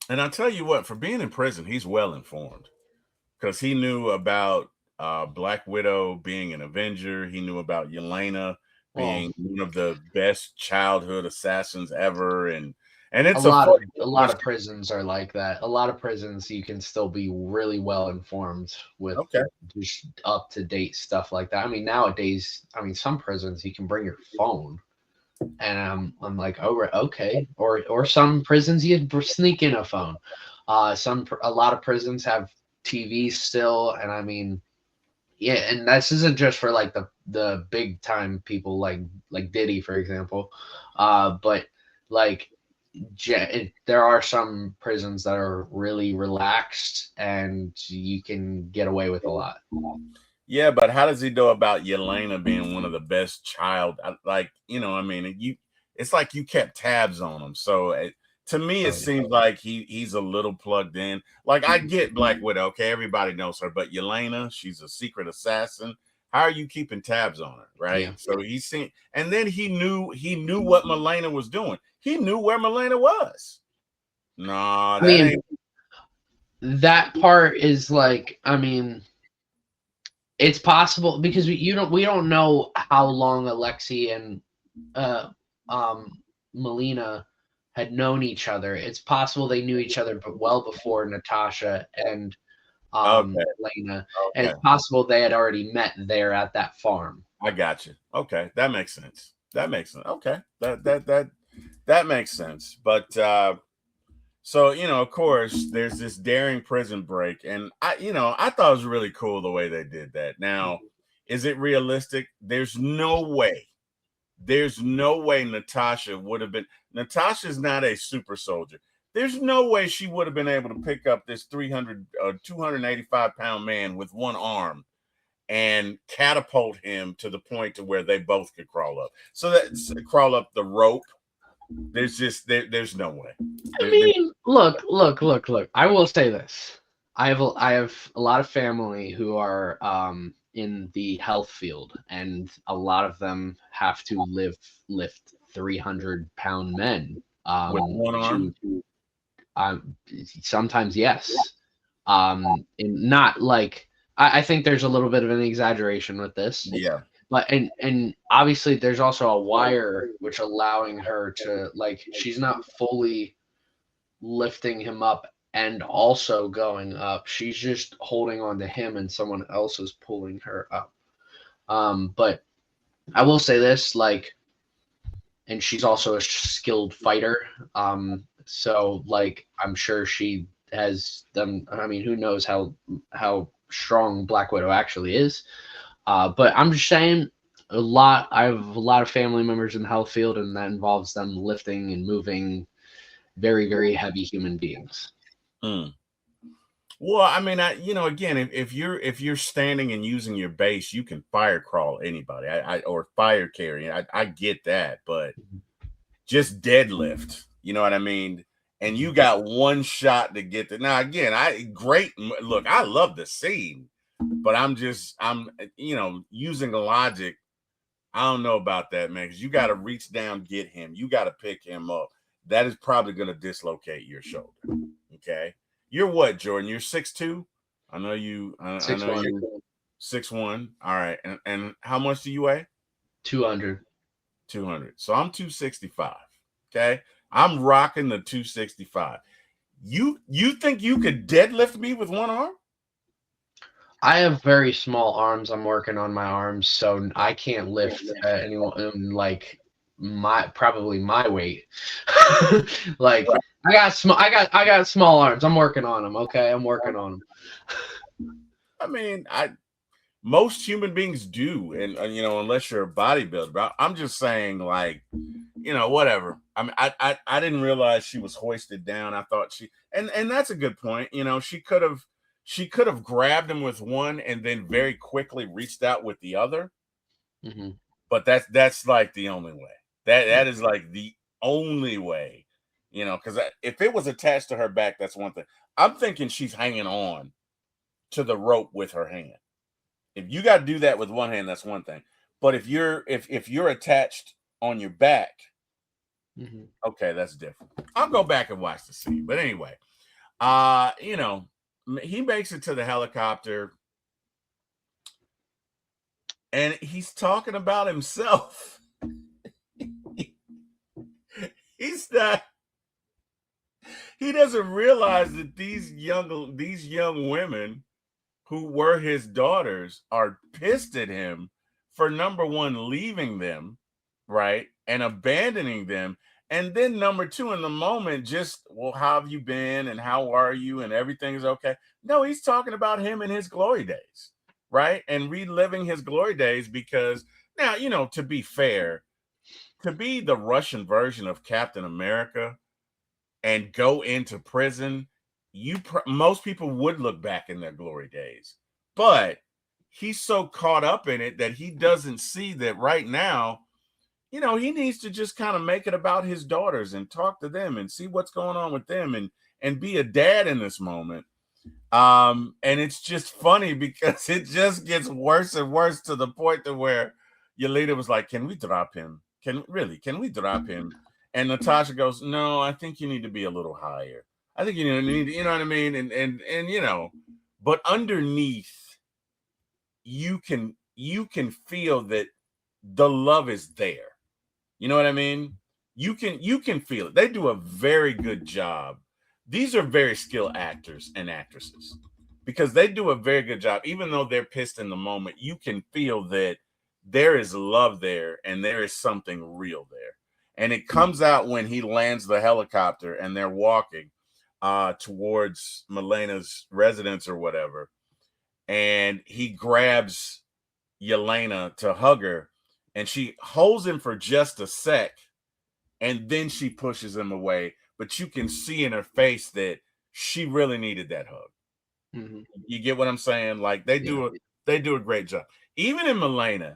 And I'll tell you what, for being in prison, he's well informed because he knew about Black Widow being an Avenger. He knew about Yelena being one of the best childhood assassins ever, and it's a lot of prisons are like that. A lot of prisons you can still be really well informed with just up to date stuff like that. I mean, nowadays, some prisons you can bring your phone, and I'm like, oh, okay. Or some prisons you sneak in a phone. A lot of prisons have TVs still, and I mean, yeah, and this isn't just for like the big time people like Diddy, for example, but like there are some prisons that are really relaxed and you can get away with a lot. Yeah, but how does he know about Yelena being one of the best child? Like, I mean, it's like you kept tabs on him. So to me, it seems like he's a little plugged in. Like, I get Black Widow. Okay, everybody knows her, but Yelena, she's a secret assassin. How are you keeping tabs on her, right? Yeah. So he's seen, and then he knew what Melena was doing. He knew where Melena was. No, that part is like, it's possible because we don't know how long Alexei and Melina had known each other. It's possible they knew each other but well before Natasha and Elena, and it's possible they had already met there at that farm. I got you. Okay, that makes sense. Okay, that makes sense. But so of course, there's this daring prison break, and I thought it was really cool the way they did that. Now, is it realistic? There's no way. Natasha would have been. Natasha's not a super soldier. There's no way she would have been able to pick up this 285-pound man with one arm and catapult him to the point to where they both could crawl up. So that's crawl up the rope. There's there's no way. Look. I will say this. I have a lot of family who are in the health field, and a lot of them have to lift 300-pound men with one arm. Sometimes yes. Not like I think there's a little bit of an exaggeration with this. Yeah. But and obviously there's also a wire which allowing her to, like, she's not fully lifting him up and also going up. She's just holding on to him and someone else is pulling her up. But I will say this, like, and she's also a skilled fighter. So like I'm sure she has them. I mean, who knows how strong Black Widow actually is. But I'm just saying I have a lot of family members in the health field, and that involves them lifting and moving very, very heavy human beings. Well, I mean, again, if you're standing and using your base, you can fire crawl anybody, or fire carry. I get that, but just deadlift, you know what I mean? And you got one shot to get there. Now, again, look, I love the scene, but I'm using logic. I don't know about that, man, because you got to reach down, get him. You got to pick him up. That is probably going to dislocate your shoulder. Okay. You're what, Jordan? You're 6'2"? I know you. I know you're 6'1". All right. And how much do you weigh? 200. 200. So I'm 265. Okay. I'm rocking the 265. You think you could deadlift me with one arm? I have very small arms. I'm working on my arms, so I can't lift anyone like probably my weight. Like I got small arms. I'm working on them. Okay, I'm working on them. I mean, most human beings do, and unless you're a bodybuilder. But I'm just saying, like, you know, whatever. I mean, I didn't realize she was hoisted down. I thought and that's a good point. You know, she could have grabbed him with one and then very quickly reached out with the other. Mm-hmm. But that's like the only way. That is like the only way, you know, because if it was attached to her back, that's one thing. I'm thinking she's hanging on to the rope with her hand. If you got to do that with one hand, that's one thing. But if you're attached on your back, Mm-hmm. okay, that's different. I'll go back and watch the scene. But anyway, you know, he makes it to the helicopter and he's talking about himself. He's not, he doesn't realize that these young women who were his daughters are pissed at him for, number one, leaving them, right, and abandoning them. And then number two, in the moment, just, well, how have you been and how are you and everything's okay. No, he's talking about him in his glory days, right? And reliving his glory days, because now, you know, to be fair, to be the Russian version of Captain America and go into prison, most people would look back in their glory days. But he's so caught up in it that he doesn't see that right now, you know, he needs to just kind of make it about his daughters and talk to them and see what's going on with them and be a dad in this moment. And it's just funny because it just gets worse and worse to the point to where Yelena was like, can we drop him? Can we drop him? And Natasha goes, no, I think you need to be a little higher. I think you need, you know what I mean? And you know, but underneath, you can feel that the love is there. You know what I mean? You can feel it. They do a very good job. These are very skilled actors and actresses because they do a very good job. Even though they're pissed in the moment, you can feel that there is love there and there is something real there. And it comes out when he lands the helicopter and they're walking towards Melena's residence or whatever. And he grabs Yelena to hug her and she holds him for just a sec. And then she pushes him away. But you can see in her face that she really needed that hug. Mm-hmm. You get what I'm saying? Like they do a great job. Even in Melena,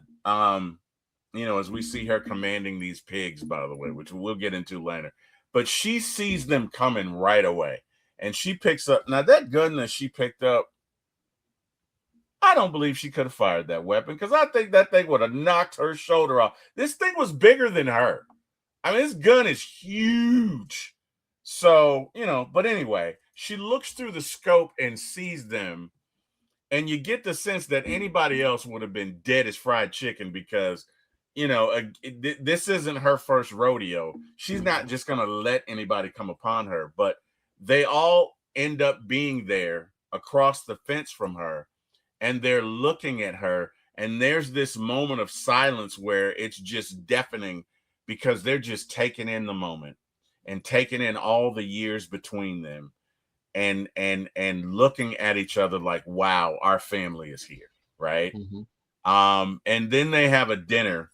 you know, as we see her commanding these pigs, by the way, which we'll get into later, but she sees them coming right away. And she picks up, now that gun that she picked up, I don't believe she could have fired that weapon because I think that thing would have knocked her shoulder off. This thing was bigger than her. I mean, this gun is huge. So, you know, but anyway, she looks through the scope and sees them. And you get the sense that anybody else would have been dead as fried chicken because, you know, this isn't her first rodeo. She's not just going to let anybody come upon her. But they all end up being there across the fence from her. And they're looking at her. And there's this moment of silence where it's just deafening because they're just taking in the moment and taking in all the years between them and looking at each other like, wow, our family is here, right? Mm-hmm. And then they have a dinner,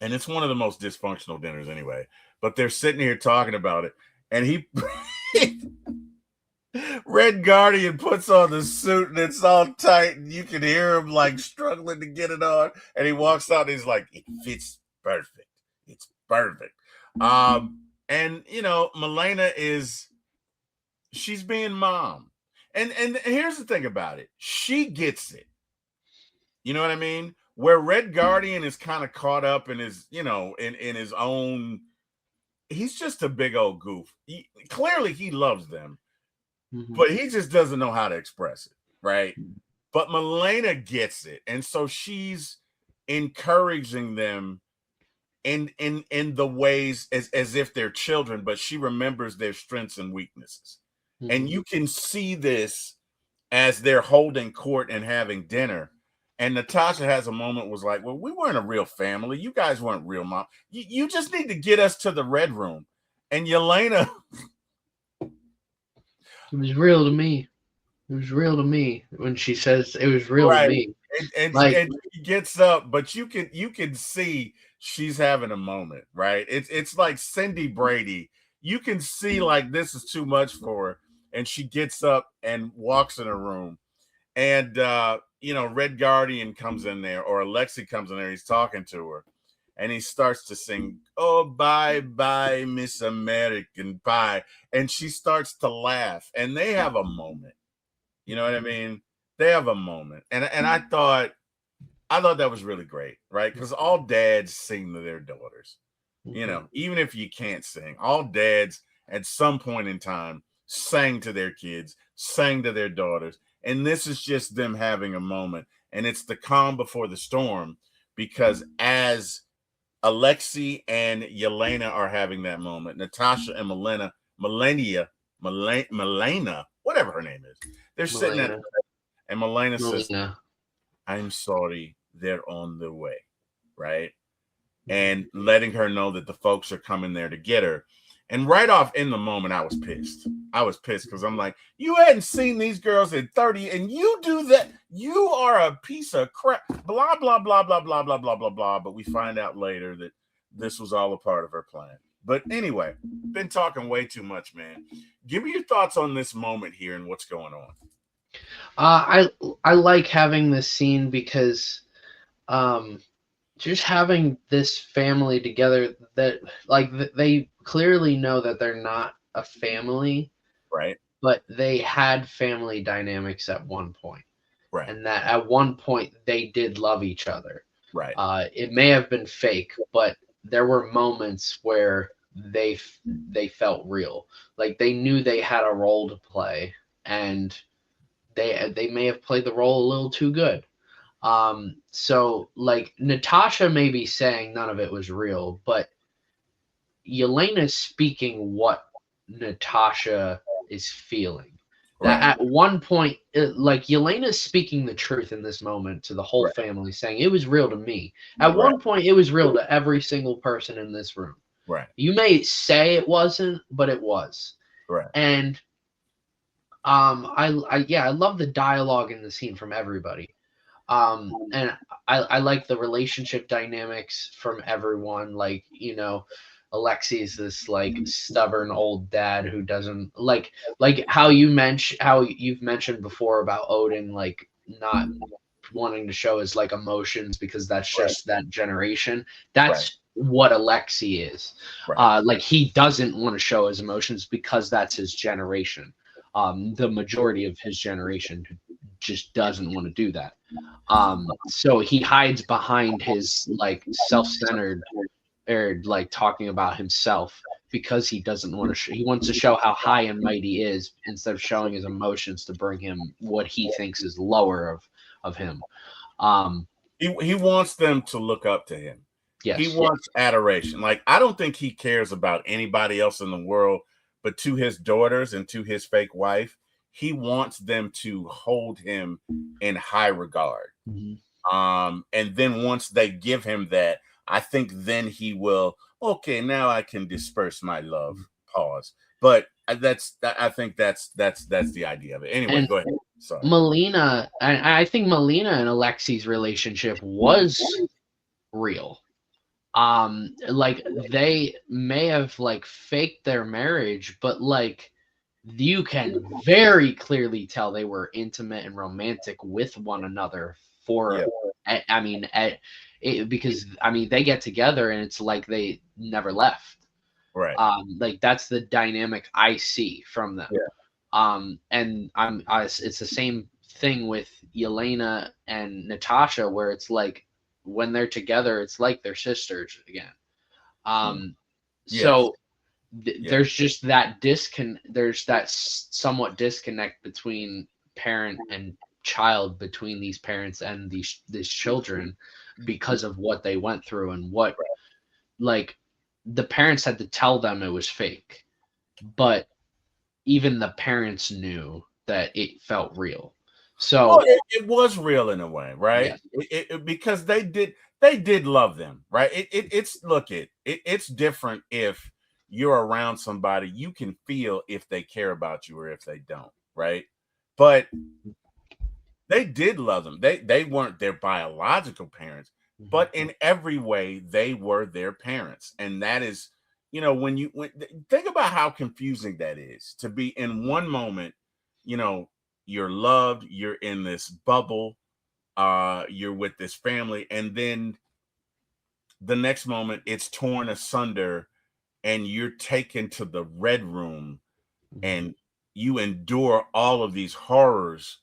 and it's one of the most dysfunctional dinners anyway, but they're sitting here talking about it, and he Red Guardian puts on the suit and it's all tight and you can hear him like struggling to get it on, and he walks out and he's like, it fits perfect. It's perfect. And you know, Melena she's being mom. And here's the thing about it. She gets it. You know what I mean? Where Red Guardian is kind of caught up in his, you know, in his own, he's just a big old goof. Clearly he loves them, mm-hmm. but he just doesn't know how to express it, right? But Melena gets it. And so she's encouraging them in the ways as if they're children, but she remembers their strengths and weaknesses. Mm-hmm. And you can see this as they're holding court and having dinner. And Natasha has a moment was like, well, we weren't a real family. You guys weren't real mom. You just need to get us to the red room. And Yelena. It was real to me. It was real to me when she says it was real to me. Like, and she gets up, but you can see she's having a moment, right? It's like Cindy Brady. You can see like this is too much for her, and she gets up and walks in a room, and Red Guardian comes in there, or Alexi comes in there. He's talking to her, and he starts to sing, "Oh, bye bye, Miss American Pie," and she starts to laugh, and they have a moment. You know what I mean? They have a moment, and I thought that was really great, right? Because all dads sing to their daughters. Even if you can't sing, all dads at some point in time sang to their kids, sang to their daughters, and this is just them having a moment, and it's the calm before the storm. Because as Alexi and Yelena are having that moment, Natasha and Milena, whatever her name is, they're sitting at, and Milena says, "I'm sorry, they're on the way," right? And letting her know that the folks are coming there to get her. And right off in the moment, I was pissed. I was pissed because I'm like, you hadn't seen these girls in 30, and you do that. You are a piece of crap. Blah, blah, blah, blah, blah, blah, blah, blah, blah. But we find out later that this was all a part of her plan. But anyway, been talking way too much, man. Give me your thoughts on this moment here and what's going on. I like having this scene because just having this family together, that like they clearly know that they're not a family, right? But they had family dynamics at one point, right? And that at one point they did love each other, right? It may have been fake, but there were moments where they felt real, like they knew they had a role to play, and they may have played the role a little too good. So like Natasha may be saying none of it was real, but Yelena's speaking what Natasha is feeling. That at one point, like Yelena's speaking the truth in this moment to the whole family, saying it was real to me. At one point, it was real to every single person in this room. Right. You may say it wasn't, but it was. Right. And I love the dialogue in the scene from everybody. And I like the relationship dynamics from everyone. Like, Alexi's this like stubborn old dad who doesn't like how you've mentioned before about Odin, like not wanting to show his like emotions because that's just that generation. That's what Alexi is. Like he doesn't want to show his emotions because that's his generation. The majority of his generation just doesn't want to do that. So he hides behind his like self-centered or like talking about himself because he doesn't want to he wants to show how high and mighty he is instead of showing his emotions to bring him what he thinks is lower of him. He wants them to look up to him. Yes. He wants adoration. Like, I don't think he cares about anybody else in the world, but to his daughters and to his fake wife, he wants them to hold him in high regard. Mm-hmm. And then once they give him that, I think then he will, okay, now I can disperse my love. Pause. But I think that's the idea of it. Anyway, and go ahead. Sorry. Melina, I think Melina and Alexi's relationship was real. Like they may have like faked their marriage, but like you can very clearly tell they were intimate and romantic with one another because they get together and it's like they never left. Right. Like that's the dynamic I see from them. Yeah. And it's the same thing with Yelena and Natasha, where it's like when they're together, it's like they're sisters again. So there's just that there's that somewhat disconnect between parent and child, between these parents and these children, because of what they went through and what like the parents had to tell them it was fake, but even the parents knew that it felt real. So it was real in a way, right? Yeah. Because they did love them, right? It's different if you're around somebody, you can feel if they care about you or if they don't, right? But They did love them. They weren't their biological parents, but in every way they were their parents. And that is, when think about how confusing that is to be in one moment, you're loved, you're in this bubble, you're with this family, and then the next moment it's torn asunder and you're taken to the red room and you endure all of these horrors.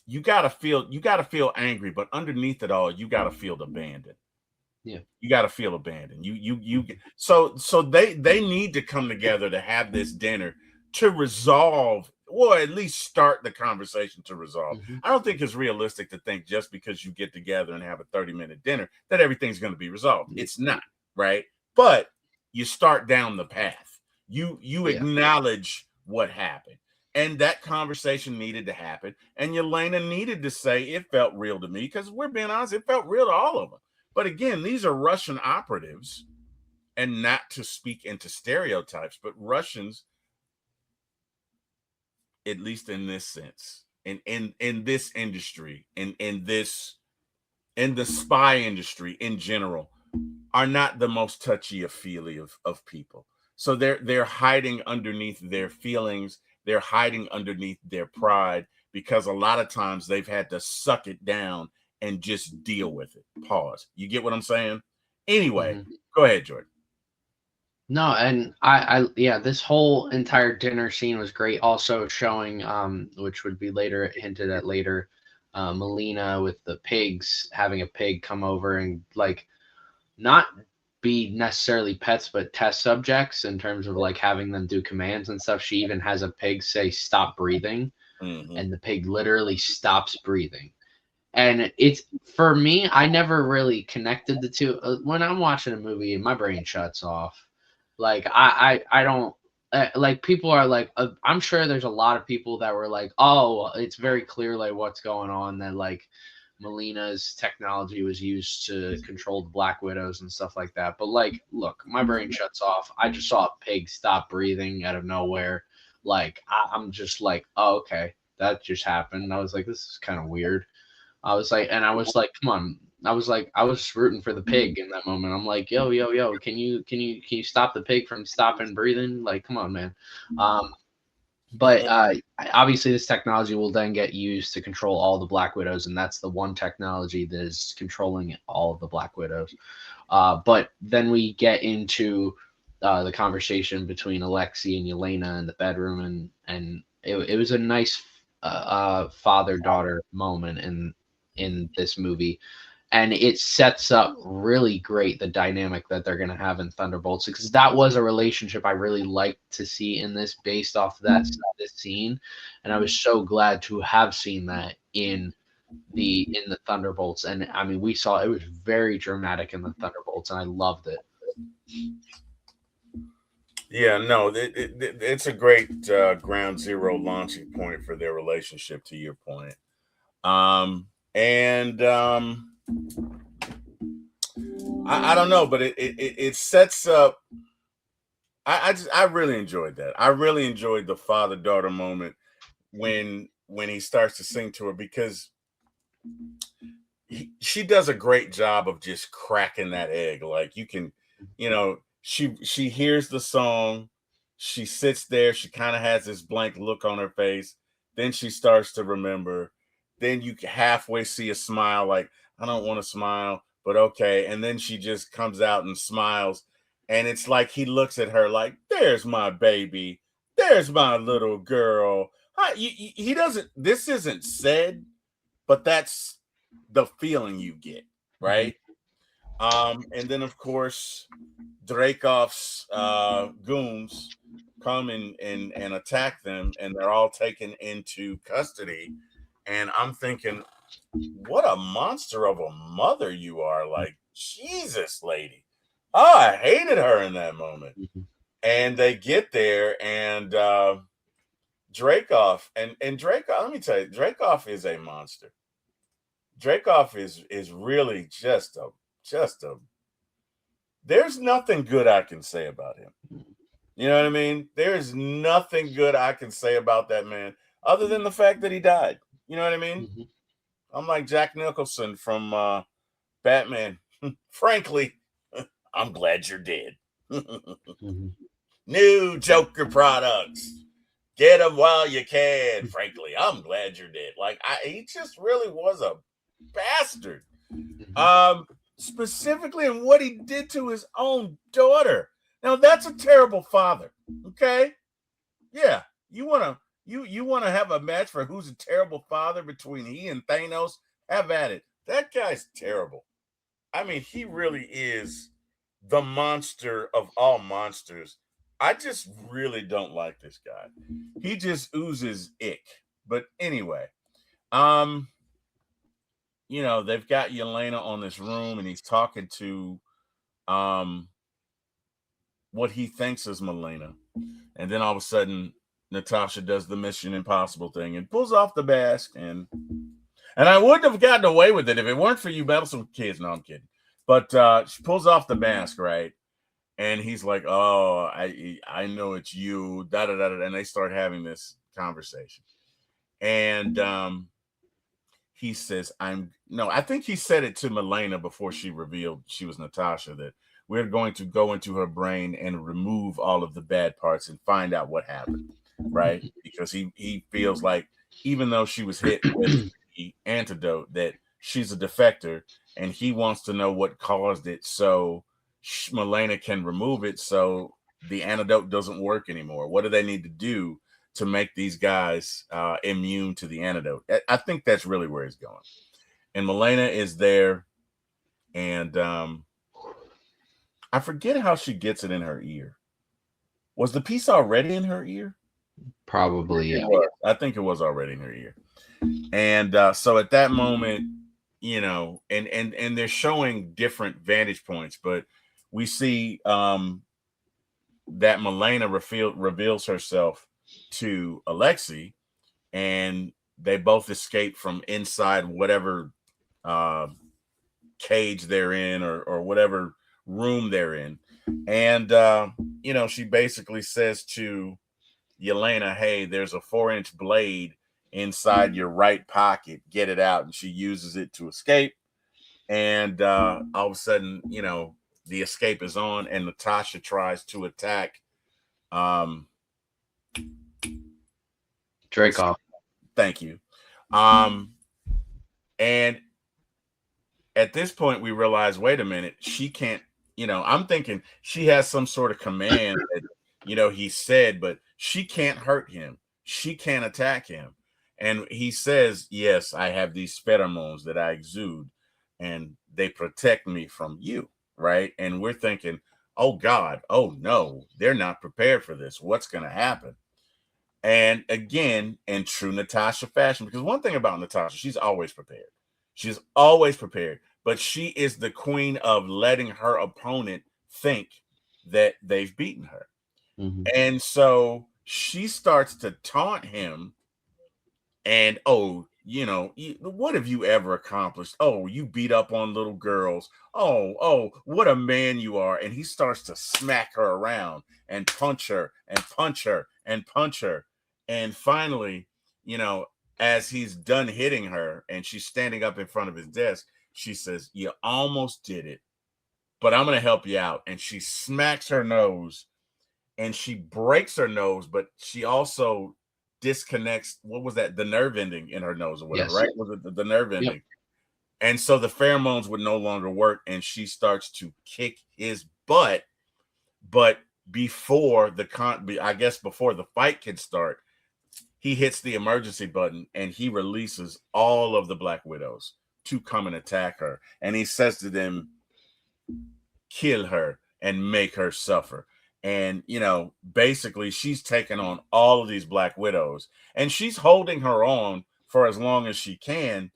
You gotta feel angry, but underneath it all, you gotta feel abandoned. Yeah. You gotta feel abandoned. So they need to come together to have this dinner to resolve, or at least start the conversation to resolve. I don't think it's realistic to think just because you get together and have a 30-minute dinner that everything's going to be resolved. It's not, right? But you start down the path. You acknowledge what happened. And that conversation needed to happen. And Yelena needed to say, it felt real to me, because we're being honest, it felt real to all of them. But again, these are Russian operatives, and not to speak into stereotypes, but Russians, at least in this sense, in this industry, in the spy industry in general, are not the most touchy-feely of people. So they're hiding underneath their feelings. They're hiding underneath their pride, because a lot of times they've had to suck it down and just deal with it. Pause. You get what I'm saying? Anyway, go ahead, Jordan. No, and this whole entire dinner scene was great. Also showing, which would be later hinted at later, Melina with the pigs, having a pig come over and like not be necessarily pets, but test subjects in terms of like having them do commands and stuff. She even has a pig say stop breathing, and the pig literally stops breathing. And it's, for me, I never really connected the two. When I'm watching a movie, my brain shuts off. Like I don't like, people are like, I'm sure there's a lot of people that were like, oh, it's very clear like what's going on, that like Melina's technology was used to control the Black Widows and stuff like that. But like, look, my brain shuts off. I just saw a pig stop breathing out of nowhere. Like I'm just like, oh, okay, that just happened. I was like, this is kind of weird. I was like, come on. I was rooting for the pig in that moment. I'm like, yo, can you stop the pig from stopping breathing? Like, come on, man. But obviously this technology will then get used to control all the Black Widows, and that's the one technology that is controlling all of the Black Widows. But then we get into the conversation between Alexei and Yelena in the bedroom, and it was a nice father-daughter moment in this movie. And it sets up really great the dynamic that they're going to have in Thunderbolts, because that was a relationship I really liked to see in this, based off of this scene. And I was so glad to have seen that in the Thunderbolts. And I mean, we saw it was very dramatic in the Thunderbolts, and I loved it. Yeah, no, it's a great ground zero launching point for their relationship, to your point. I don't know, but it sets up. I really enjoyed that. I really enjoyed the father-daughter moment when he starts to sing to her, because she does a great job of just cracking that egg. Like, you can, she hears the song, she sits there, she kind of has this blank look on her face, then she starts to remember. Then you halfway see a smile, like, I don't want to smile, but okay. And then she just comes out and smiles. And it's like he looks at her like, there's my baby. There's my little girl. He doesn't, this isn't said, but that's the feeling you get, right? And then, of course, Dreykov's goons come and attack them, and they're all taken into custody. And I'm thinking, what a monster of a mother you are. Like, Jesus, lady. Oh, I hated her in that moment. And they get there, and Dreykov, and Dreykov, let me tell you, Dreykov is a monster. Dreykov is really just a, there's nothing good I can say about him. You know what I mean? There's nothing good I can say about that man, other than the fact that he died. You know what I mean? Mhm. I'm like Jack Nicholson from Batman. Frankly, I'm glad you're dead. Mhm. New Joker products. Get them while you can. Frankly, I'm glad you're dead. Like he just really was a bastard. Mhm. Specifically in what he did to his own daughter. Now that's a terrible father. Okay, yeah, you wanna have a match for who's a terrible father between he and Thanos? Have at it. That guy's terrible. I mean, he really is the monster of all monsters. I just really don't like this guy. He just oozes ick. But anyway, um, they've got Yelena on this room and he's talking to um what he thinks is Melina. And then all of a sudden, Natasha does the Mission Impossible thing and pulls off the mask. And I wouldn't have gotten away with it if it weren't for you meddlesome kids. No, I'm kidding. But she pulls off the mask, right? And he's like, "Oh, I know it's you." Da da da. And they start having this conversation. And he says, "I'm no." I think he said it to Melina before she revealed she was Natasha. That we're going to go into her brain and remove all of the bad parts and find out what happened, right? Because he feels like even though she was hit with the antidote, that she's a defector, and he wants to know what caused it, so Melina can remove it, so the antidote doesn't work anymore. What do they need to do to make these guys immune to the antidote? I think that's really where he's going. And Melina is there, and I forget how she gets it in her ear. Was the piece already in her ear? Probably, yeah. I think it was already in her ear. And so at that moment, and they're showing different vantage points, but we see that Melina reveals herself to Alexei, and they both escape from inside whatever cage they're in, or whatever room they're in. And she basically says to Yelena, "Hey, there's a 4-inch blade inside your right pocket. Get it out." And she uses it to escape. And all of a sudden, the escape is on, and Natasha tries to attack Dreykov. Thank you. And at this point, we realize, wait a minute, she can't, I'm thinking she has some sort of command that, he said, but she can't hurt him. She can't attack him. And he says, yes, I have these pheromones that I exude, and they protect me from you, right? And we're thinking, oh God, oh no, they're not prepared for this. What's going to happen? And again, in true Natasha fashion, because one thing about Natasha, she's always prepared. She's always prepared, but she is the queen of letting her opponent think that they've beaten her. Mhm. And so she starts to taunt him. And, what have you ever accomplished? Oh, you beat up on little girls. Oh, what a man you are. And he starts to smack her around and punch her and punch her and punch her. And finally, as he's done hitting her and she's standing up in front of his desk, she says, "You almost did it, but I'm going to help you out." And she smacks her nose, and she breaks her nose, but she also disconnects, what was that, the nerve ending in her nose or whatever, Yes. right? Was it the nerve ending? Yep. And so the pheromones would no longer work, and she starts to kick his butt. But before before the fight can start, he hits the emergency button and he releases all of the Black Widows to come and attack her. And he says to them, kill her and make her suffer. And, basically she's taken on all of these Black Widows, and she's holding her on for as long as she can.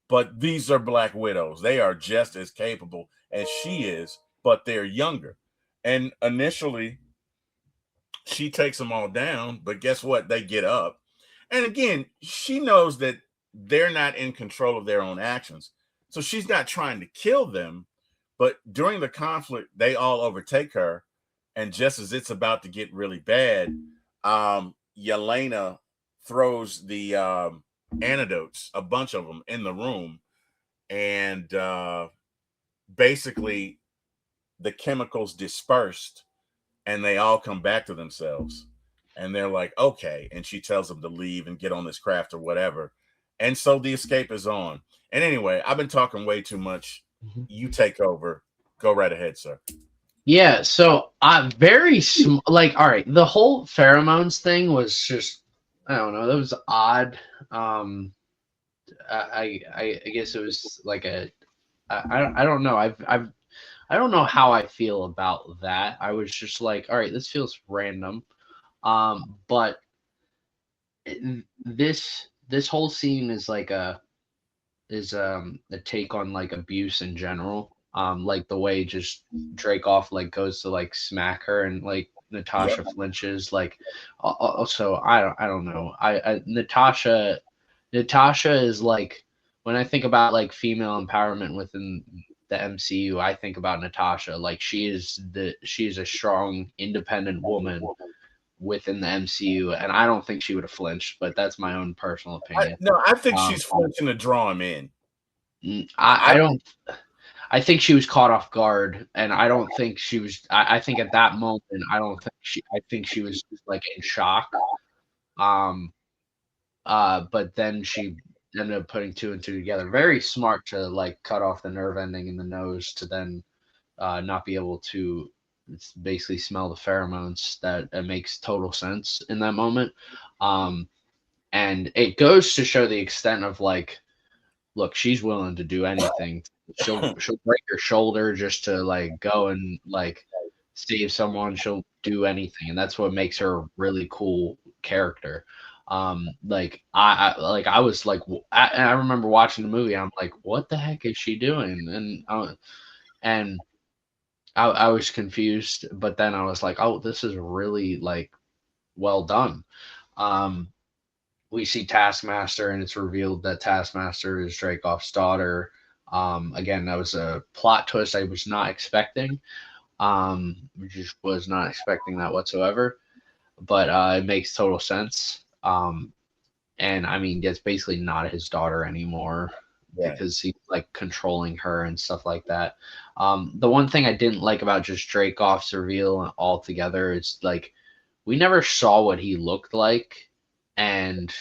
But these are Black Widows. They are just as capable as she is, but they're younger. And initially, she takes them all down, but guess what? They get up. And again, she knows that they're not in control of their own actions. So she's not trying to kill them. But during the conflict, they all overtake her. And just as it's about to get really bad, Yelena throws the antidotes, a bunch of them in the room, and basically the chemicals dispersed and they all come back to themselves, and they're like, okay, and she tells them to leave and get on this craft or whatever, and so the escape is on. And anyway, I've been talking way too much. You take over. Go right ahead, sir. Yeah, so like, all right, the whole pheromones thing was just, I don't know, that was odd. I guess it was like I don't know. I don't know how I feel about that. I was just like, all right, this feels random. But this whole scene is like a take on like abuse in general. Like the way just Dracoff like goes to like smack her and like Natasha flinches. Like also I don't know. Natasha is like, when I think about like female empowerment within the MCU, I think about Natasha. Like she is a strong, independent woman within the MCU, and I don't think she would have flinched, but that's my own personal opinion. I think she's flinching to draw him in. I don't. I think she was caught off guard, and I don't think she was. I think at that moment, I don't think she. I think she was just like in shock. But then she ended up putting two and two together. Very smart to like cut off the nerve ending in the nose to then not be able to basically smell the pheromones. That it makes total sense in that moment. And it goes to show the extent of like, look, she's willing to do anything. She'll break her shoulder just to like go and like save someone. She'll do anything, and that's what makes her a really cool character. Like I was like, I remember watching the movie. I'm like, what the heck is she doing? And I was confused, but then I was like, oh, this is really like well done. We see Taskmaster, and it's revealed that Taskmaster is Dracoff's daughter. Again, that was a plot twist I was not expecting. Just was not expecting that whatsoever. But it makes total sense. And I mean, it's basically not his daughter anymore because he's like controlling her and stuff like that. The one thing I didn't like about just Dracoff's reveal altogether is like we never saw what he looked like, and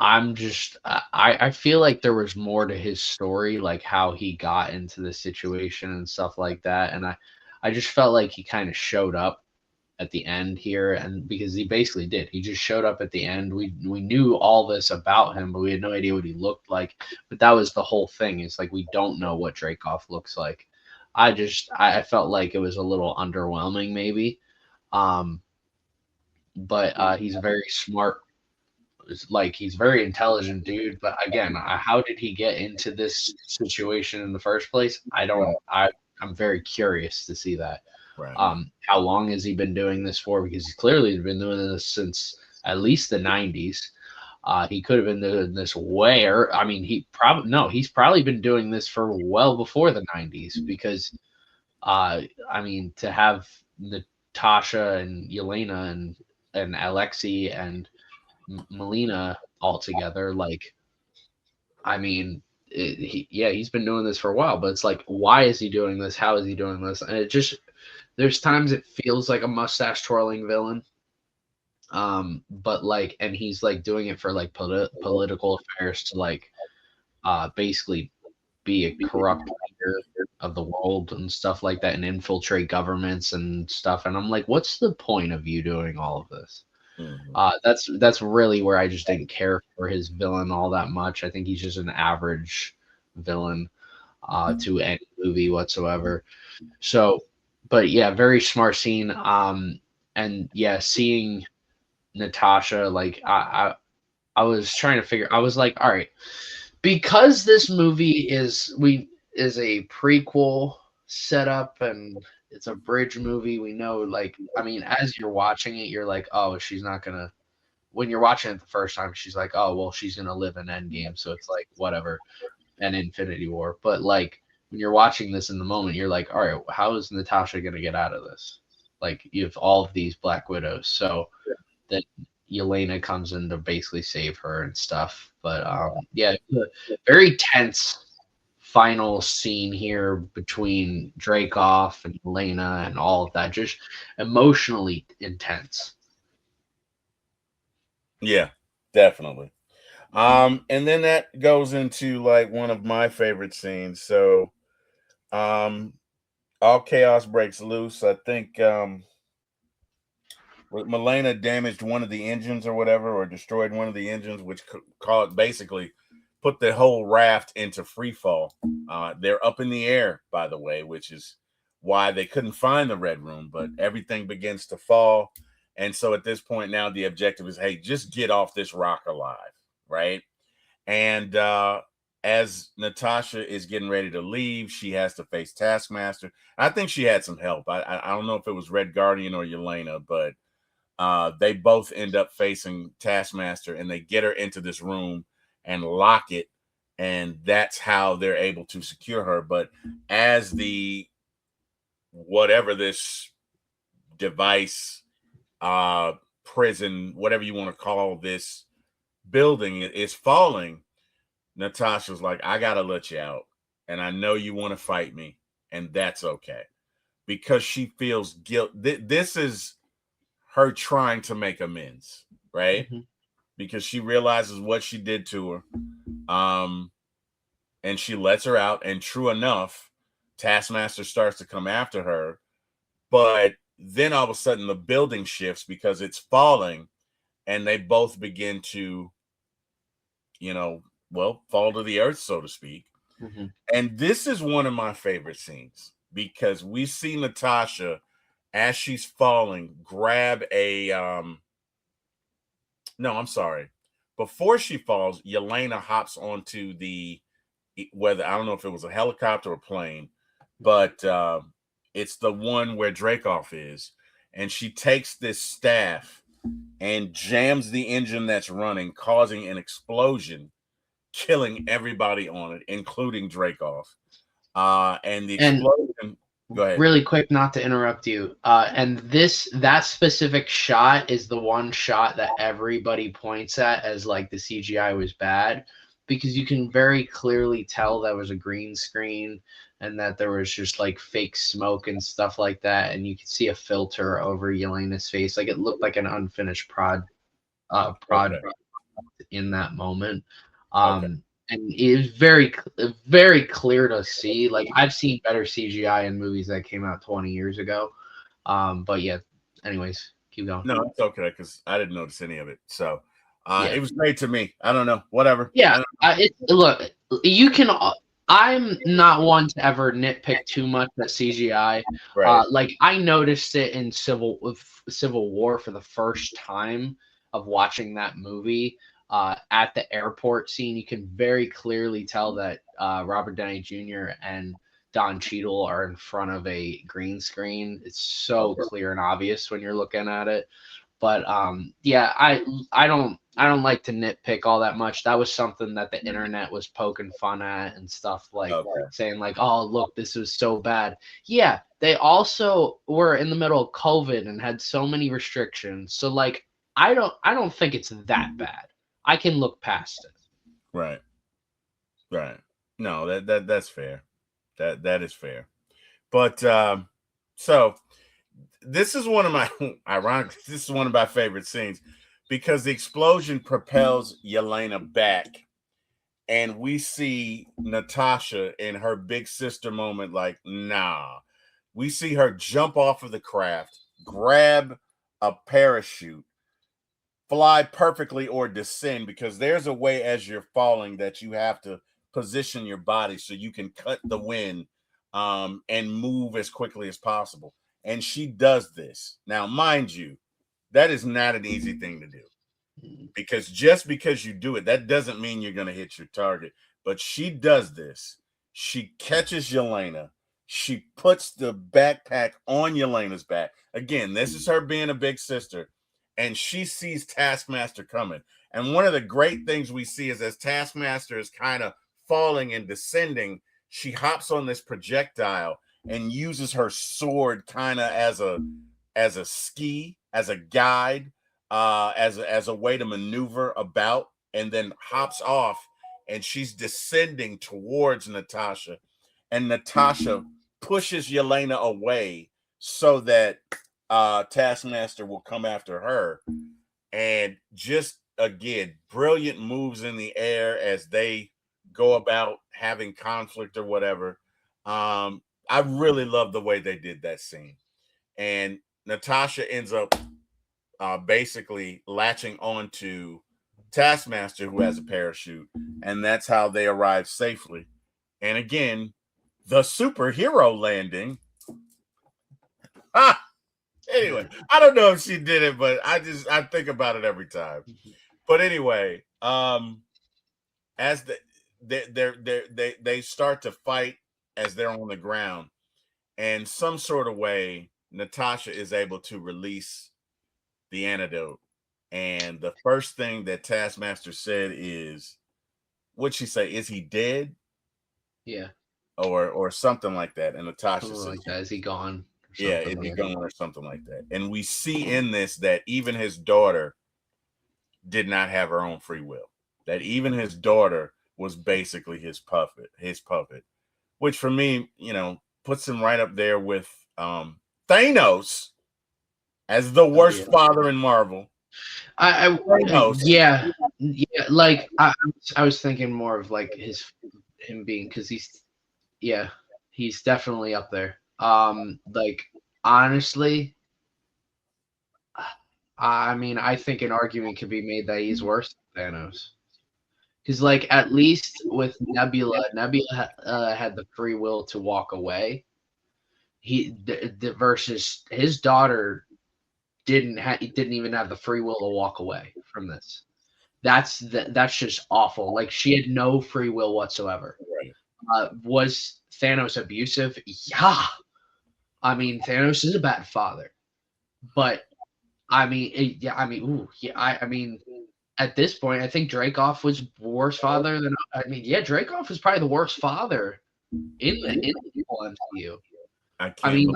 I feel like there was more to his story, like how he got into the situation and stuff like that, and I just felt like he kind of showed up at the end here, and because he basically did, he just showed up at the end. We knew all this about him, but we had no idea what he looked like. But that was the whole thing. It's like we don't know what Dracoff looks like. I felt like it was a little underwhelming, maybe. But he's a very smart, like he's very intelligent dude. But again, how did he get into this situation in the first place? I'm very curious to see that. Right. How long has he been doing this for? Because he's clearly been doing this since at least the 90s. He could have been doing this I mean, he's probably been doing this for well before the 90s, because I mean, to have Natasha and Yelena and Alexei and Melina all together, like, I mean, he's been doing this for a while, but it's like, why is he doing this? How is he doing this? And it just, there's times it feels like a mustache twirling villain. But like, and he's like doing it for like political affairs to like, basically be a corrupt leader of the world and stuff like that, and infiltrate governments and stuff. And I'm like, what's the point of you doing all of this? That's really where I just didn't care for his villain all that much. I think he's just an average villain to any movie whatsoever. So, but yeah, very smart scene. And yeah, seeing Natasha, like I was trying to figure. I was like, all right, because this movie is a prequel setup and it's a bridge movie. We know, like, I mean, as you're watching it, you're like, oh, she's not gonna. When you're watching it the first time, she's like, oh, well, she's gonna live in Endgame, so it's like whatever, and Infinity War. But like when you're watching this in the moment, you're like, all right, how is Natasha gonna get out of this? Like, you have all of these Black Widows, so that Yelena comes in to basically save her and stuff. But yeah, it's a very tense final scene here between Dreykov and Yelena and all of that, just emotionally intense. Yeah, definitely. And then that goes into like one of my favorite scenes. So all chaos breaks loose. I think Milena damaged one of the engines or whatever, or destroyed one of the engines, which basically put the whole raft into free fall. They're up in the air, by the way, which is why they couldn't find the red room, but everything begins to fall. And so at this point now, the objective is, hey, just get off this rock alive, right? And as Natasha is getting ready to leave, she has to face Taskmaster. I think she had some help. I don't know if it was Red Guardian or Yelena, but they both end up facing Taskmaster, and they get her into this room and lock it, and that's how they're able to secure her. But as the whatever this device, prison, whatever you want to call this building is falling, Natasha's like, I gotta let you out, and I know you want to fight me, and that's okay, because she feels guilt. This is her trying to make amends, right? Mm-hmm. Because she realizes what she did to her, and she lets her out. And true enough, Taskmaster starts to come after her, but then all of a sudden the building shifts because it's falling, and they both begin to, fall to the earth, so to speak. Mm-hmm. And this is one of my favorite scenes because we see Natasha, as she's falling, grab a no, I'm sorry. Before she falls, Yelena hops onto whether I don't know if it was a helicopter or plane, but it's the one where Dreykov is, and she takes this staff and jams the engine that's running, causing an explosion, killing everybody on it, including Dreykov. And the explosion. Go ahead. Really quick, not to interrupt you. And that specific shot is the one shot that everybody points at as like the CGI was bad, because you can very clearly tell that was a green screen and that there was just like fake smoke and stuff like that, and you could see a filter over Yelena's face, like it looked like an unfinished prod Okay. in that moment. Okay. And it is very, very clear to see. Like, I've seen better CGI in movies that came out 20 years ago. But yeah, anyways, keep going. No, it's okay because I didn't notice any of it. So it was great to me. I don't know, whatever. Yeah, look, you can. I'm not one to ever nitpick too much at CGI. Right. Like, I noticed it in Civil War for the first time of watching that movie. At the airport scene, you can very clearly tell that Robert Downey Jr. and Don Cheadle are in front of a green screen. It's so clear and obvious when you're looking at it. But yeah, I don't like to nitpick all that much. That was something that the internet was poking fun at and stuff, like saying like, oh, look, this was so bad. Yeah, they also were in the middle of COVID and had so many restrictions. So like, I don't think it's that bad. I can look past it. Right. No, that's fair. That is fair. But so this is one of my this is one of my favorite scenes because the explosion propels Yelena back, and we see Natasha in her big sister moment, like, nah. We see her jump off of the craft, grab a parachute, fly perfectly, or descend, because there's a way as you're falling that you have to position your body so you can cut the wind and move as quickly as possible. And she does this. Now, mind you, that is not an easy thing to do, because just because you do it, that doesn't mean you're going to hit your target. But she does this. She catches Yelena. She puts the backpack on Yelena's back. Again, this is her being a big sister. And she sees Taskmaster coming. And one of the great things we see is as Taskmaster is kind of falling and descending, she hops on this projectile and uses her sword kind of as a ski, as a guide, as a way to maneuver about, and then hops off, and she's descending towards Natasha, and Natasha pushes Yelena away so that Taskmaster will come after her. And just again, brilliant moves in the air as they go about having conflict or whatever. I really love the way they did that scene. And Natasha ends up basically latching onto Taskmaster, who has a parachute, and that's how they arrive safely. And again, the superhero landing. Anyway, I don't know if she did it, but I think about it every time. But anyway, as they start to fight as they're on the ground, and some sort of way, Natasha is able to release the antidote. And the first thing that Taskmaster said is, what'd she say? Is he dead? Yeah. Or something like that. And Natasha says, like that. Is he gone? Yeah, is he gone or something like that? And we see in this that even his daughter did not have her own free will. That even his daughter was basically his puppet, which for me, puts him right up there with Thanos as the worst father in Marvel. Yeah, like I was thinking more of like him being, because he's definitely up there. Like honestly, I mean, I think an argument could be made that he's worse than Thanos. Because, like, at least with Nebula had the free will to walk away. Versus his daughter didn't even have the free will to walk away from this. That's just awful. Like, she had no free will whatsoever. Right. Was Thanos abusive? Yeah. I mean, Thanos is a bad father, but I mean, I mean, at this point, I think Dreykov was worse father than. Dreykov is probably the worst father in the MCU. I mean,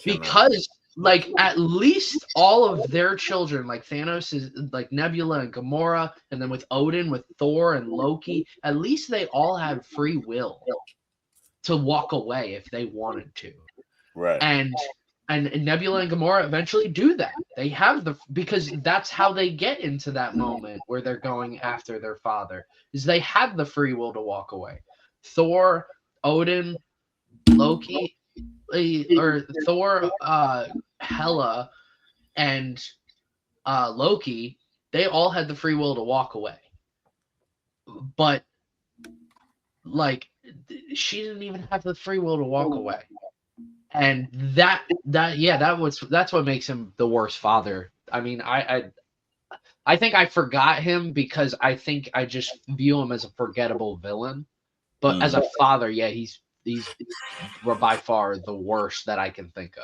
because like at least all of their children, like Thanos is like Nebula and Gamora, and then with Odin, with Thor and Loki, at least they all had free will to walk away if they wanted to. Right. And Nebula and Gamora eventually do that. They have because that's how they get into that moment where they're going after their father, is they have the free will to walk away. Thor, Odin, Loki, or Thor, Hela, and Loki, they all had the free will to walk away. But like, she didn't even have the free will to walk away. And that's what makes him the worst father. I mean, I think I forgot him because I think I just view him as a forgettable villain. But as a father, he's by far the worst that I can think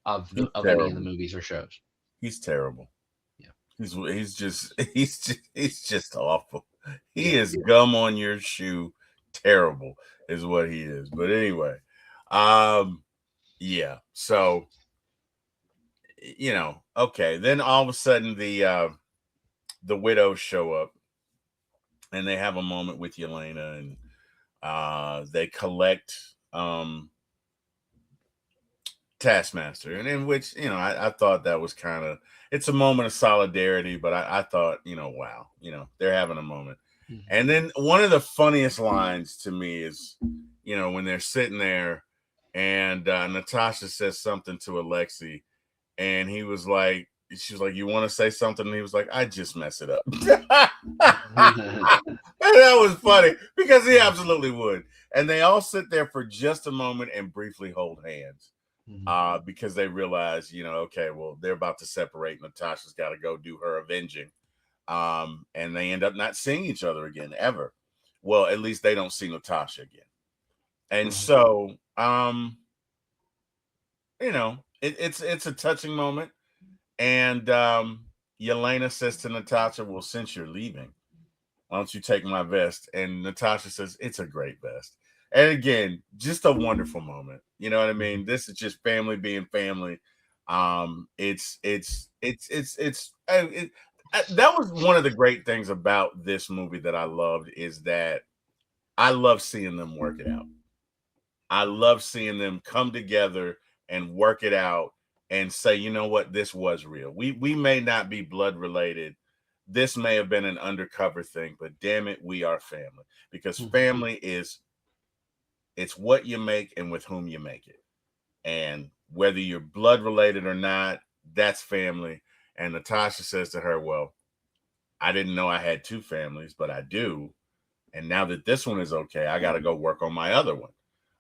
of any of the movies or shows. He's terrible. Yeah, he's just awful. He is gum on your shoe. Terrible is what he is. But anyway. So okay, then all of a sudden the widows show up and they have a moment with Yelena, and they collect Taskmaster, and in which I thought that was kind of, it's a moment of solidarity, but I thought wow, they're having a moment. Mm-hmm. And then one of the funniest lines to me is when they're sitting there and Natasha says something to Alexei, and she was like, you want to say something? And he was like, I just mess it up. And that was funny because he absolutely would. And they all sit there for just a moment and briefly hold hands because they realize, okay, well, they're about to separate. Natasha's got to go do her avenging. And they end up not seeing each other again ever. Well, at least they don't see Natasha again. And so, it's a touching moment. And Yelena says to Natasha, well, since you're leaving, why don't you take my vest? And Natasha says, it's a great vest. And again, just a wonderful moment. You know what I mean? This is just family being family. It's That was one of the great things about this movie that I loved, is that I love seeing them work it out. I love seeing them come together and work it out and say, you know what, this was real. We may not be blood related. This may have been an undercover thing, but damn it, we are family. Because family is, it's what you make and with whom you make it. And whether you're blood related or not, that's family. And Natasha says to her, well, I didn't know I had two families, but I do. And now that this one is okay, I got to go work on my other one.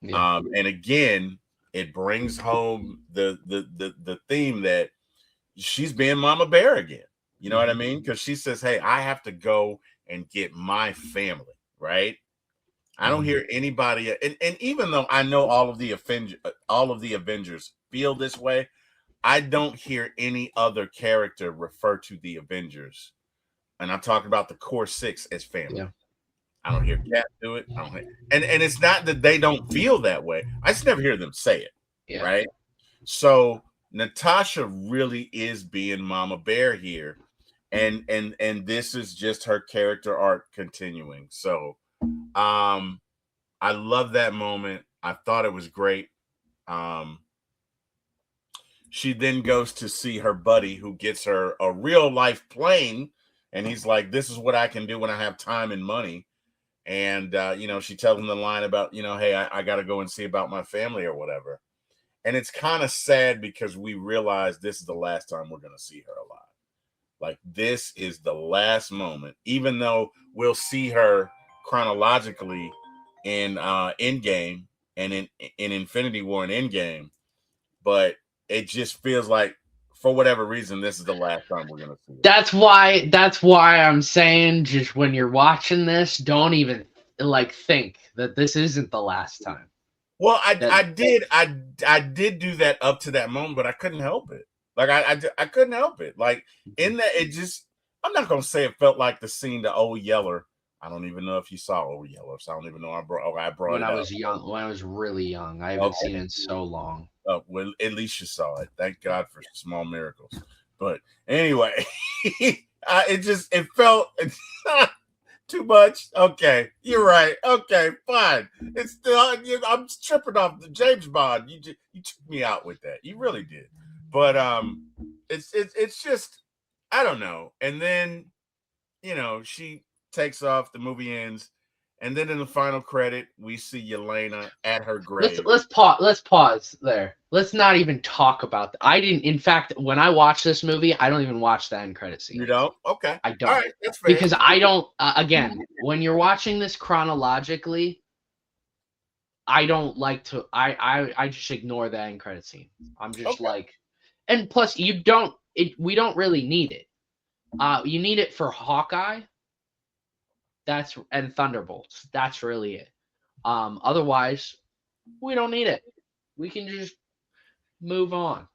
Yeah. And again, it brings home the theme that she's being Mama Bear again. You know what I mean? Because she says, hey, I have to go and get my family, right? I don't hear anybody, and even though I know all of the Avengers feel this way, I don't hear any other character refer to the Avengers, and I'm talking about the core six, as family. Yeah. I don't hear Cap do it. And it's not that they don't feel that way. I just never hear them say it. Yeah. Right. So Natasha really is being Mama Bear here. And this is just her character arc continuing. So I love that moment. I thought it was great. She then goes to see her buddy, who gets her a real life plane. And he's like, this is what I can do when I have time and money. And, she tells him the line about, hey, I got to go and see about my family or whatever. And it's kind of sad because we realize this is the last time we're going to see her alive. Like, this is the last moment, even though we'll see her chronologically in Endgame and in Infinity War and Endgame. But it just feels like, for whatever reason, this is the last time we're gonna see it. That's why I'm saying, just when you're watching this, don't even think that this isn't the last time. Well, I did do that up to that moment, but I couldn't help it. Like I couldn't help it. Like, in that, it just, I'm not gonna say it felt like the scene to Old Yeller. I don't even know if you saw Old Yeller, so I don't even know. I brought when it I up. was young, when I was really young. I haven't seen it in so long. Well, at least you saw it. Thank God for small miracles. But anyway, it felt too much. Okay, you're right. Okay, fine. It's still, I'm tripping off the James Bond. You took me out with that. You really did. But it's just, I don't know. And then, she takes off. The movie ends. And then in the final credit, we see Yelena at her grave. Let's pause there. Let's not even talk about that. I didn't. In fact, when I watch this movie, I don't even watch the end credit scene. You don't? Okay. I don't. All right, that's fair. Because I don't. Again, when you're watching this chronologically, I don't like to. I just ignore the end credit scene. I'm just and plus, we don't really need it. You need it for Hawkeye. And Thunderbolts. That's really it. Otherwise, we don't need it. We can just move on.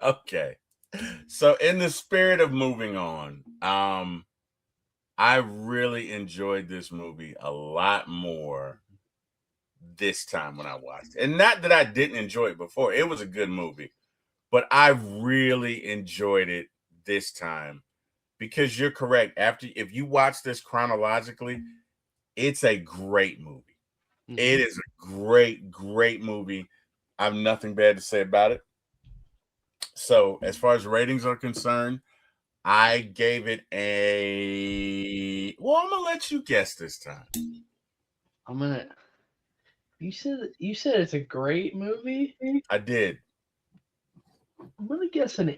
Okay. So, in the spirit of moving on, I really enjoyed this movie a lot more this time when I watched it. And not that I didn't enjoy it before. It was a good movie. But I really enjoyed it this time. Because you're correct. If you watch this chronologically, it's a great movie. Mm-hmm. It is a great, great movie. I have nothing bad to say about it. So, as far as ratings are concerned, I gave it well, I'm gonna let you guess this time. You said it's a great movie? I did. I'm gonna guess I'm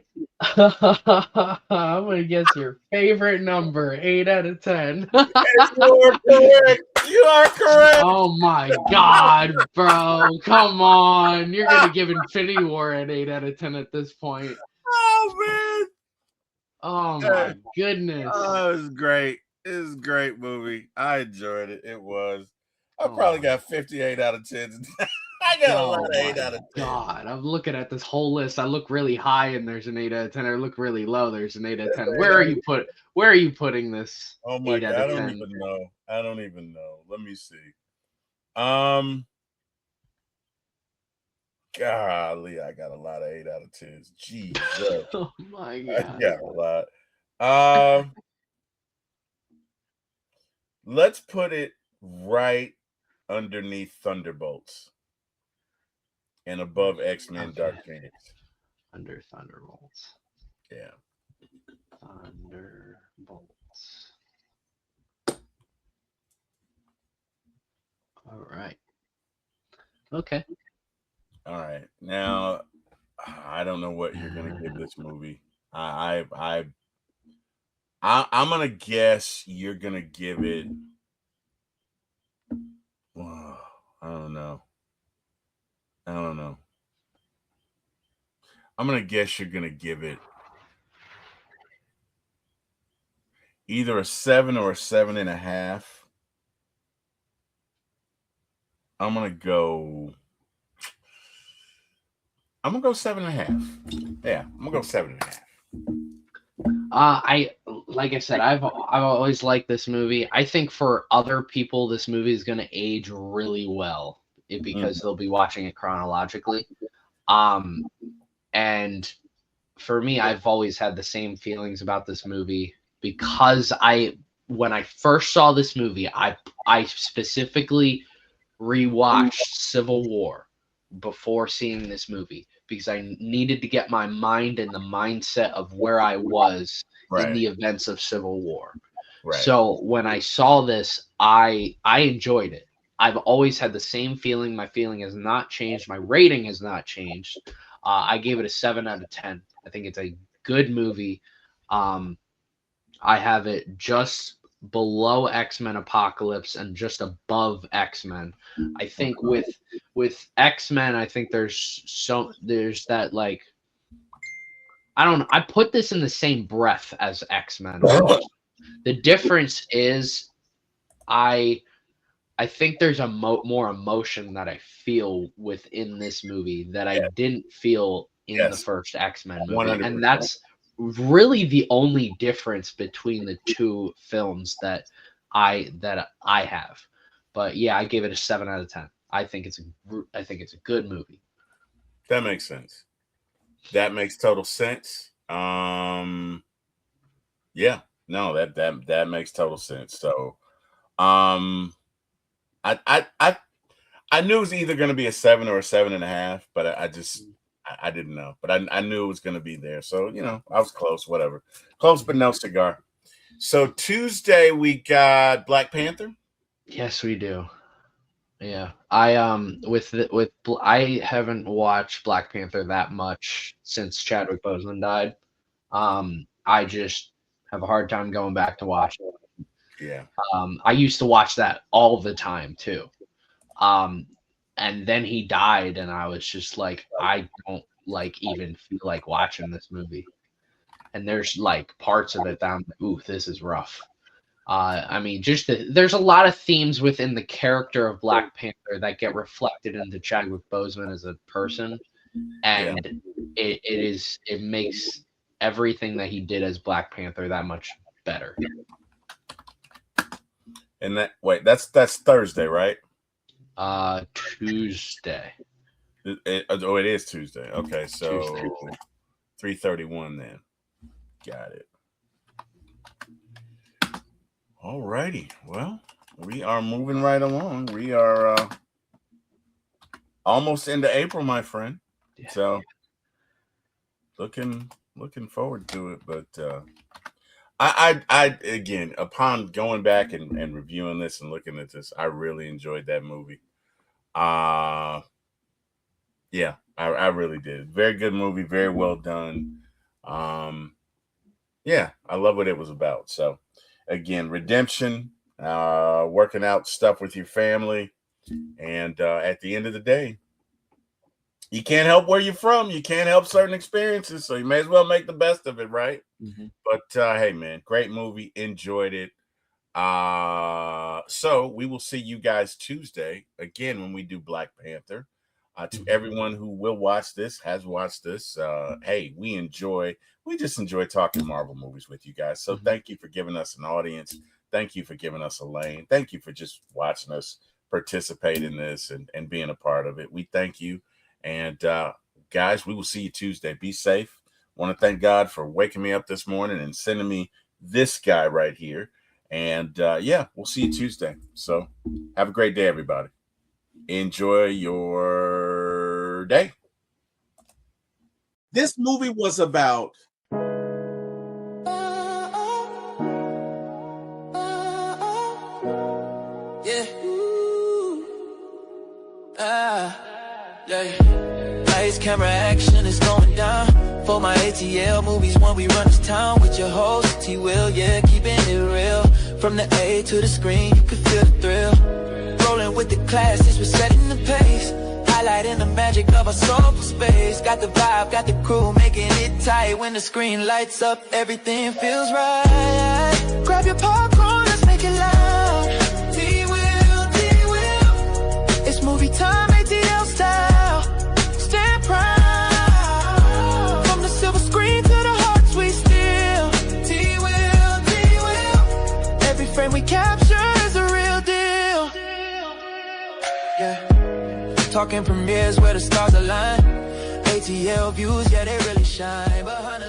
gonna guess your favorite number, 8 out of 10. Yes, you are correct. You are correct. Oh my God, bro! Come on, you're gonna give Infinity War an 8 out of 10 at this point. Oh man! Oh my goodness! Oh, it was great. It was a great movie. I enjoyed it. It was. I probably got 58 out of 10. I got a lot of 8 out of 10. God, I'm looking at this whole list. I look really high and there's an 8 out of 10. I look really low. There's an 8 out of 10. Where are you putting this? Oh my God, I don't even know. I don't even know. Let me see. Golly, I got a lot of 8 out of 10s. Jesus. Oh my I god. got a lot. Let's put it right underneath Thunderbolts and above X-Men Okay. Dark Phoenix. Under Thunderbolts. Yeah. Thunderbolts. All right. Okay. All right. Now, I don't know what you're gonna give this movie. I'm gonna guess you're gonna give it. I don't know. I'm gonna guess you're gonna give it either a 7 or a 7.5. I'm gonna go 7.5. Yeah, I'm gonna go 7.5. I like I said, I've always liked this movie. I think for other people, this movie is going to age really well because they'll be watching it chronologically. And for me, I've always had the same feelings about this movie because when I first saw this movie, I specifically rewatched Civil War before seeing this movie because I needed to get my mind in the mindset of where I was in the events of Civil War. Right. So when I saw this, I enjoyed it. I've always had the same feeling. My feeling has not changed. My rating has not changed. I gave it a 7 out of 10. I think it's a good movie. I have it just below X-Men Apocalypse and just above X-Men. I think with X-Men, I think there's that like I don't know. I put this in the same breath as X-Men. The difference is I think there's a more emotion that I feel within this movie that I didn't feel in the first X-Men movie. 100%. And that's really the only difference between the two films that I have. But yeah, I gave it a 7 out of 10. I think it's a good movie. That makes sense. That makes total sense. Yeah, no, that makes total sense. So, I knew it was either going to be a 7 or a 7.5, but I didn't know. But I knew it was going to be there. So, I was close, whatever. Close, but no cigar. So Tuesday we got Black Panther. Yes, we do. Yeah, I haven't watched Black Panther that much since Chadwick Boseman died. I just have a hard time going back to watch it. Yeah. I used to watch that all the time too. And then he died, and I was just like, I don't even feel like watching this movie. And there's parts of it that I'm like, ooh, this is rough. I mean, there's a lot of themes within the character of Black Panther that get reflected into Chadwick Boseman as a person, and it makes everything that he did as Black Panther that much better. And that's Thursday, right? Tuesday. It is Tuesday. Okay, so 3:31 then. Got it. All righty. Well, we are moving right along. We are almost into April, my friend. Yeah. So looking forward to it. But I again, upon going back and reviewing this and looking at this, I really enjoyed that movie. Yeah, I really did. Very good movie, very well done. Yeah, I love what it was about. So again, redemption, working out stuff with your family, and at the end of the day, you can't help where you're from. You can't help certain experiences, so you may as well make the best of it, right? Mm-hmm. But hey, man, great movie. Enjoyed it. So we will see you guys Tuesday again when we do Black Panther. To everyone who will watch this, has watched this, hey, we just enjoy talking Marvel movies with you guys. So thank you for giving us an audience. Thank you for giving us a lane. Thank you for just watching us participate in this and being a part of it. We thank you. And guys, we will see you Tuesday. Be safe. Want to thank God for waking me up this morning and sending me this guy right here. And yeah, we'll see you Tuesday. So have a great day, everybody. Enjoy your day. This movie was about Lights, camera, action is going down. For my ATL movies, when we run this town with your host, T-Will, yeah, keeping it real. From the A to the screen, you can feel the thrill. Rolling with the classics, we're setting the pace. Highlighting the magic of our soulful space. Got the vibe, got the crew, making it tight. When the screen lights up, everything feels right. Grab your popcorn, let's make it loud. T-Will, T-Will. It's movie time, ATL style. Stand proud. From the silver screen to the hearts we steal. T-Will, T-Will. Every frame we capture is a real deal. Yeah. Talking premieres where the stars align. ATL views, yeah, they really shine. Behind the